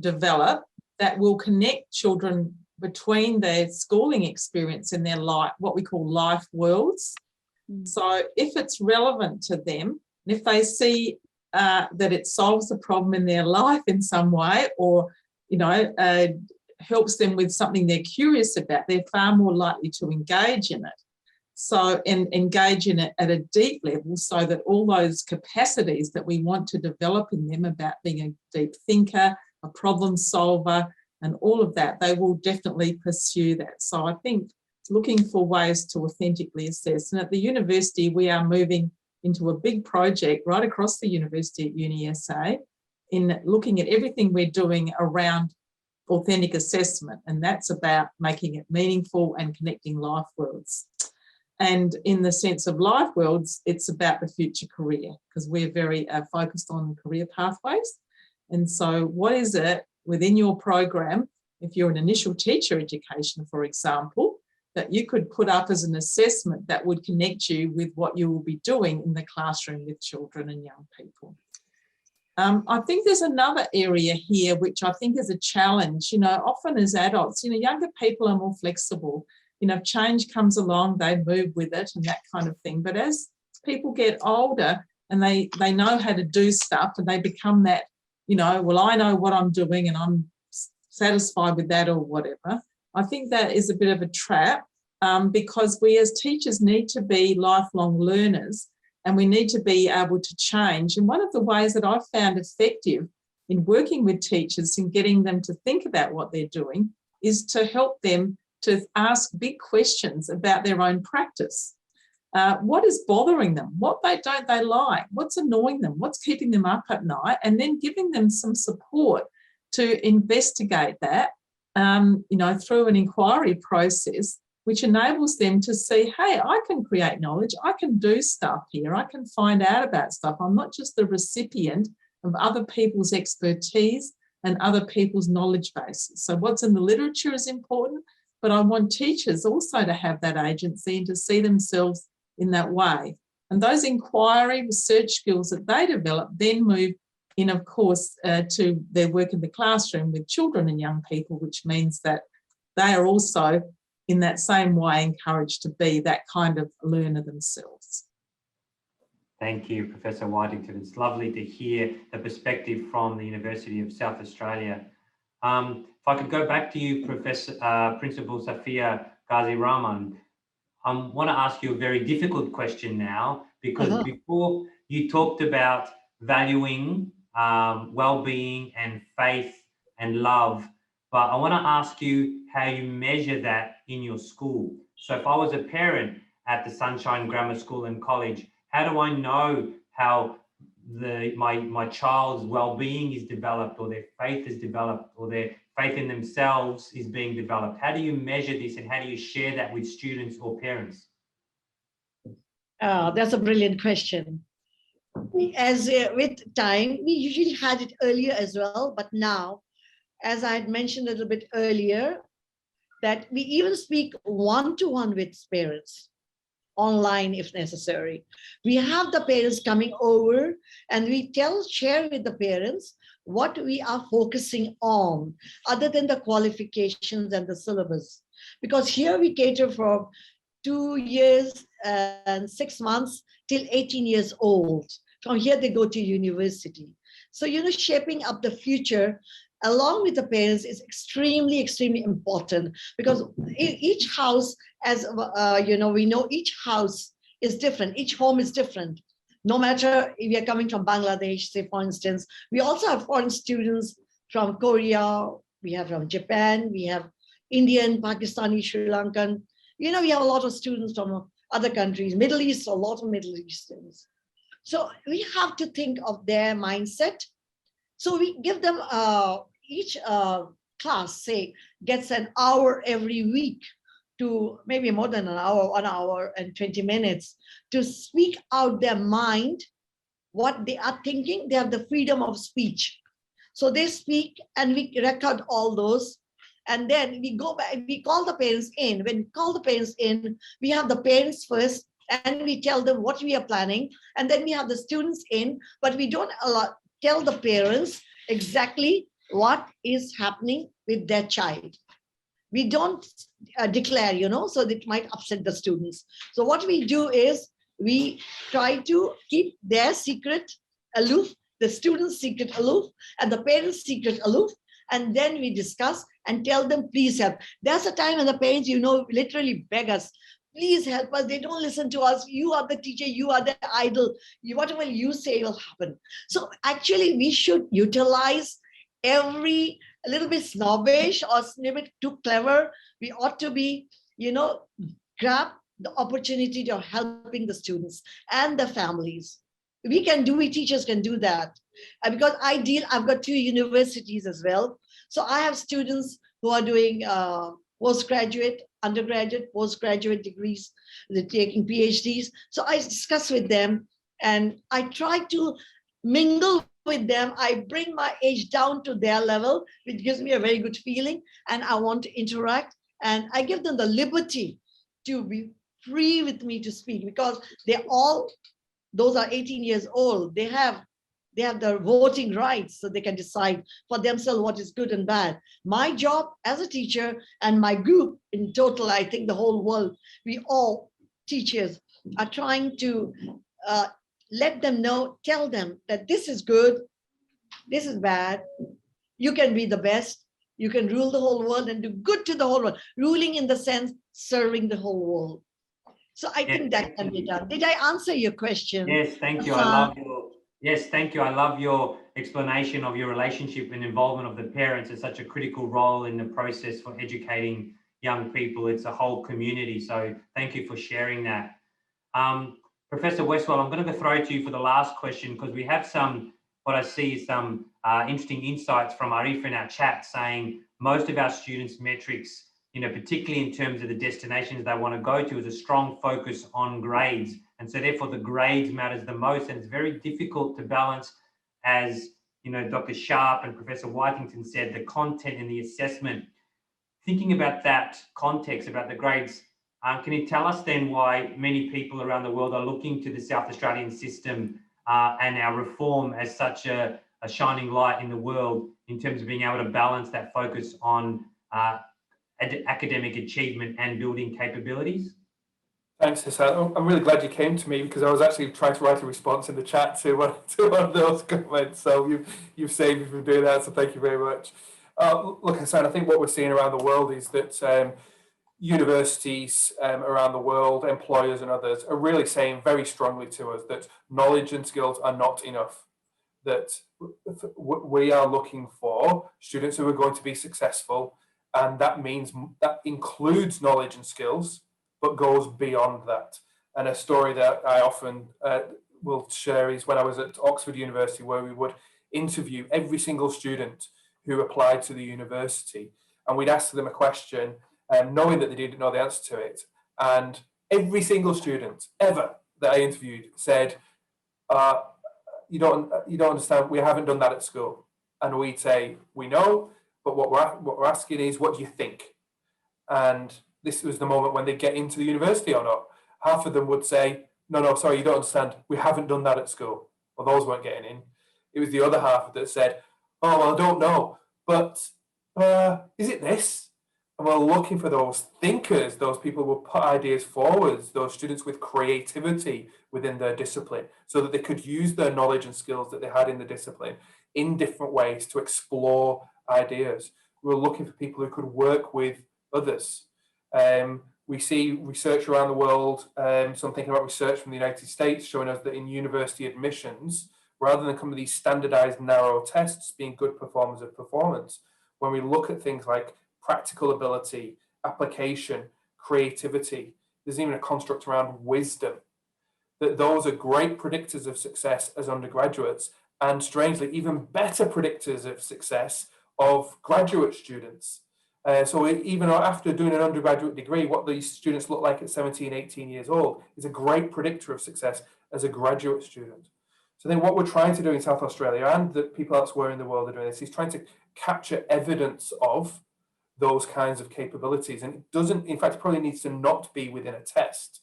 develop that will connect children between their schooling experience and their life, what we call life worlds. So if it's relevant to them, and if they see that it solves a problem in their life in some way, or helps them with something they're curious about, they're far more likely to engage in it. So, and engage in it at a deep level, so that all those capacities that we want to develop in them about being a deep thinker, a problem solver, and all of that, they will definitely pursue that. So I think looking for ways to authentically assess. And at the university, we are moving into a big project right across the university at UniSA in looking at everything we're doing around authentic assessment, and that's about making it meaningful and connecting life worlds. And in the sense of life worlds, it's about the future career, because we're very focused on career pathways. And so what is it within your program, if you're an initial teacher education, for example, that you could put up as an assessment that would connect you with what you will be doing in the classroom with children and young people. I think there's another area here which I think is a challenge. You know, often as adults, you know, younger people are more flexible. You know, if change comes along, they move with it and that kind of thing. But as people get older and they know how to do stuff and they become that, you know, well, I know what I'm doing and I'm satisfied with that or whatever, I think that is a bit of a trap, because we as teachers need to be lifelong learners and we need to be able to change. And one of the ways that I've found effective in working with teachers and getting them to think about what they're doing is to help them to ask big questions about their own practice. What is bothering them? What don't they like? What's annoying them? What's keeping them up at night? And then giving them some support to investigate that, you know, through an inquiry process, which enables them to see, hey, I can create knowledge, I can do stuff here, I can find out about stuff. I'm not just the recipient of other people's expertise and other people's knowledge bases. So what's in the literature is important, but I want teachers also to have that agency and to see themselves in that way. And those inquiry research skills that they develop then move in, of course, to their work in the classroom with children and young people, which means that they are also in that same way encouraged to be that kind of learner themselves. Thank you, Professor Whitington. It's lovely to hear the perspective from the University of South Australia. If I could go back to you, Principal Safia Ghazi Rahman, I want to ask you a very difficult question now, because before you talked about valuing well-being and faith and love, but I want to ask you how you measure that in your school. So if I was a parent at the Sunshine Grammar School and College, how do I know how my child's well-being is developed, or their faith is developed, or their faith in themselves is being developed? How do you measure this, and how do you share that with students or parents? That's a brilliant question. As with time, we usually had it earlier as well, but now, as I had mentioned a little bit earlier, that we even speak one-to-one with parents, online if necessary. We have the parents coming over and we share with the parents what we are focusing on, other than the qualifications and the syllabus. Because here we cater from 2 years and 6 months till 18 years old. From here they go to university. So, you know, shaping up the future along with the parents is extremely, extremely important, because each house, as you know, we know each house is different. Each home is different. No matter if we are coming from Bangladesh, say, for instance, we also have foreign students from Korea, we have from Japan, we have Indian, Pakistani, Sri Lankan. You know, we have a lot of students from other countries, Middle East, a lot of Middle Easterns. So we have to think of their mindset. So we give them each class, say, gets an hour every week to maybe more than an hour, 1 hour and 20 minutes to speak out their mind, what they are thinking. They have the freedom of speech. So they speak and we record all those. And then we go back, we call the parents in. When we call the parents in, we have the parents first and we tell them what we are planning. And then we have the students in, but we don't tell the parents exactly what is happening with their child. We don't declare, you know, so that might upset the students. So what we do is we try to keep their secret aloof, the students' secret aloof, and the parents' secret aloof. And then we discuss and tell them, please help. There's a time when the parents, you know, literally beg us, please help us. They don't listen to us. You are the teacher. You are the idol. Whatever you say will happen. So actually, we should utilize every a little bit snobbish or a little bit too clever. We ought to be, you know, grab the opportunity of helping the students and the families. we can do it, teachers can do that. And because I've got 2 universities as well. So I have students who are doing postgraduate, undergraduate, postgraduate degrees. They're taking PhDs. So I discuss with them and I try to mingle with them. I bring my age down to their level, which gives me a very good feeling. And I want to interact. And I give them the liberty to be free with me to speak, because those are 18 years old. They have their voting rights, so they can decide for themselves what is good and bad. My job as a teacher and my group in total, I think the whole world, we all teachers are trying to let them know, tell them that this is good, this is bad, you can be the best, you can rule the whole world and do good to the whole world. Ruling in the sense, serving the whole world. So I think that can be done. Did I answer your question? Yes, thank you. Thank you. I love your explanation of your relationship and involvement of the parents. It's such a critical role in the process for educating young people. It's a whole community. So thank you for sharing that. Professor Westwell, I'm going to throw to you for the last question, because we have what I see is some interesting insights from Arif in our chat, saying most of our students' metrics, particularly in terms of the destinations they want to go to, is a strong focus on grades. And so therefore the grades matters the most. And it's very difficult to balance, as Dr. Sharp and Professor Whitington said, the content and the assessment. Thinking about that context, about the grades, can you tell us then why many people around the world are looking to the South Australian system and our reform as such a shining light in the world in terms of being able to balance that focus on academic achievement and building capabilities? Thanks, Hassan. I'm really glad you came to me, because I was actually trying to write a response in the chat to one of those comments. So you've saved me from doing that. So thank you very much. Look, Hassan, I think what we're seeing around the world is that universities around the world, employers and others, are really saying very strongly to us that knowledge and skills are not enough. That we are looking for students who are going to be successful, and that includes knowledge and skills, but goes beyond that. And a story that I often will share is when I was at Oxford University, where we would interview every single student who applied to the university, and we'd ask them a question, knowing that they didn't know the answer to it. And every single student ever that I interviewed said, you don't understand, we haven't done that at school. And we'd say, we know, but what we're asking is, what do you think? And this was the moment when they get into the university or not. Half of them would say, no, sorry, you don't understand, we haven't done that at school. Well, those weren't getting in. It was the other half that said, oh, well, I don't know, but is it this? And we're looking for those thinkers, those people who will put ideas forward, those students with creativity within their discipline, so that they could use their knowledge and skills that they had in the discipline in different ways to explore ideas. We're looking for people who could work with others. We see research around the world, so I'm thinking about research from the United States showing us that in university admissions, rather than come with these standardized narrow tests being good performers of performance, when we look at things like practical ability, application, creativity, there's even a construct around wisdom, that those are great predictors of success as undergraduates, and strangely, even better predictors of success of graduate students. So even after doing an undergraduate degree, what these students look like at 17, 18 years old is a great predictor of success as a graduate student. So then what we're trying to do in South Australia, and that people elsewhere in the world are doing this, is trying to capture evidence of those kinds of capabilities. And it doesn't, in fact, it probably needs to not be within a test.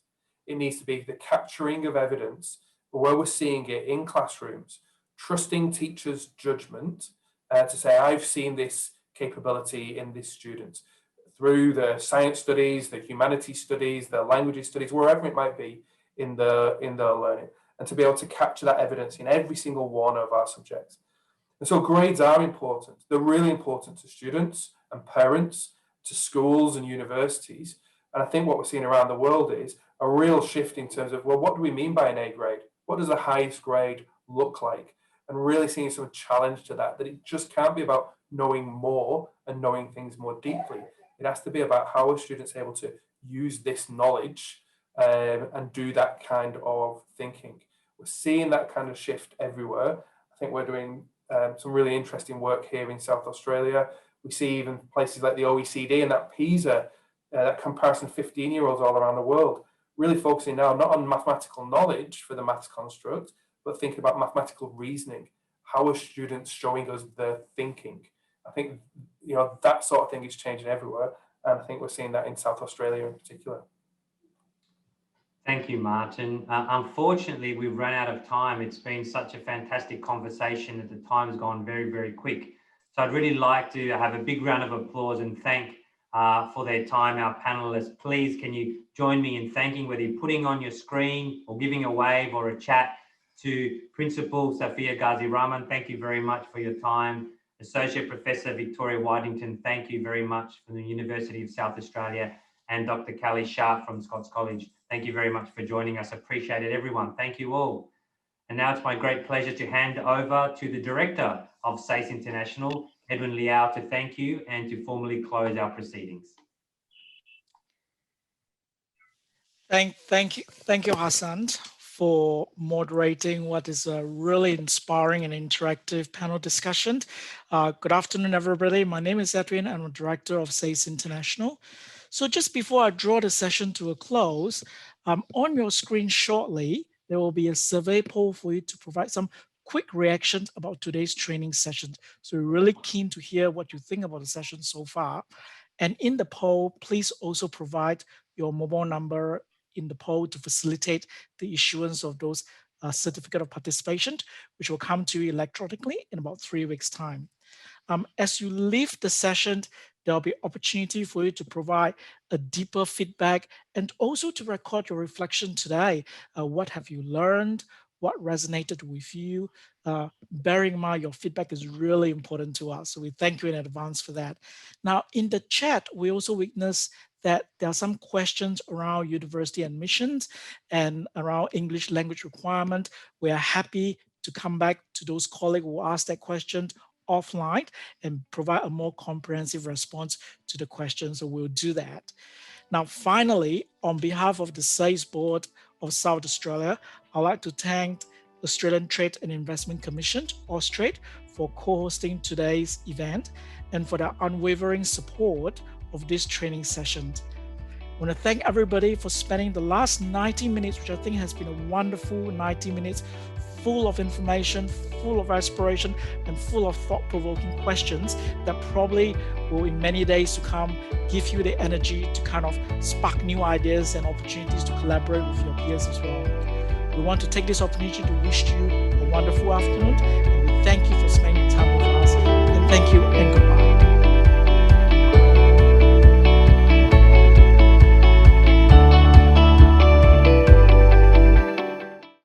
It needs to be the capturing of evidence where we're seeing it in classrooms, trusting teachers' judgment to say, I've seen this capability in this student through the science studies, the humanities studies, the languages studies, wherever it might be in their learning, and to be able to capture that evidence in every single one of our subjects. And so grades are important. They're really important to students and parents, to schools and universities. And I think what we're seeing around the world is a real shift in terms of, well, what do we mean by an A grade? What does the highest grade look like? And really seeing some challenge to that it just can't be about knowing more and knowing things more deeply. It has to be about how are students able to use this knowledge and do that kind of thinking. We're seeing that kind of shift everywhere. I think we're doing some really interesting work here in South Australia. We see even places like the OECD and that PISA, that comparison of 15-year-olds all around the world, really focusing now not on mathematical knowledge for the maths construct, but thinking about mathematical reasoning. How are students showing us their thinking? I think, you know, that sort of thing is changing everywhere. And I think we're seeing that in South Australia in particular. Thank you, Martin. Unfortunately, we've run out of time. It's been such a fantastic conversation that the time has gone very, very quick. So I'd really like to have a big round of applause and thank for their time our panelists. Please, can you join me in thanking, whether you're putting on your screen or giving a wave or a chat, to Principal Sophia Ghazi-Rahman, thank you very much for your time. Associate Professor Victoria Whitington, thank you very much from the University of South Australia. And Dr. Callie Sharp from Scots College, thank you very much for joining us. Appreciate it, everyone. Thank you all. And now it's my great pleasure to hand over to the Director of SACE International, Edwin Liao, to thank you and to formally close our proceedings. Thank you, Hassan, for moderating what is a really inspiring and interactive panel discussion. Good afternoon, everybody. My name is Edwin. I'm a Director of SACE International. So just before I draw the session to a close, on your screen shortly, there will be a survey poll for you to provide some quick reactions about today's training session. So we're really keen to hear what you think about the session so far. And in the poll, please also provide your mobile number in the poll to facilitate the issuance of those certificate of participation, which will come to you electronically in about 3 weeks' time. As you leave the session, there'll be opportunity for you to provide a deeper feedback and also to record your reflection today. What have you learned? What resonated with you? Bearing in mind your feedback is really important to us. So we thank you in advance for that. Now in the chat, we also witnessed that there are some questions around university admissions and around English language requirement. We are happy to come back to those colleagues who asked that question offline and provide a more comprehensive response to the question. So we'll do that. Now, finally, on behalf of the SACE Board of South Australia, I'd like to thank the Australian Trade and Investment Commission, Austrade, for co-hosting today's event and for their unwavering support of this training session. I want to thank everybody for spending the last 90 minutes, which I think has been a wonderful 90 minutes, full of information, full of aspiration, and full of thought-provoking questions that probably will, in many days to come, give you the energy to kind of spark new ideas and opportunities to collaborate with your peers as well. We want to take this opportunity to wish you a wonderful afternoon, and we thank you for spending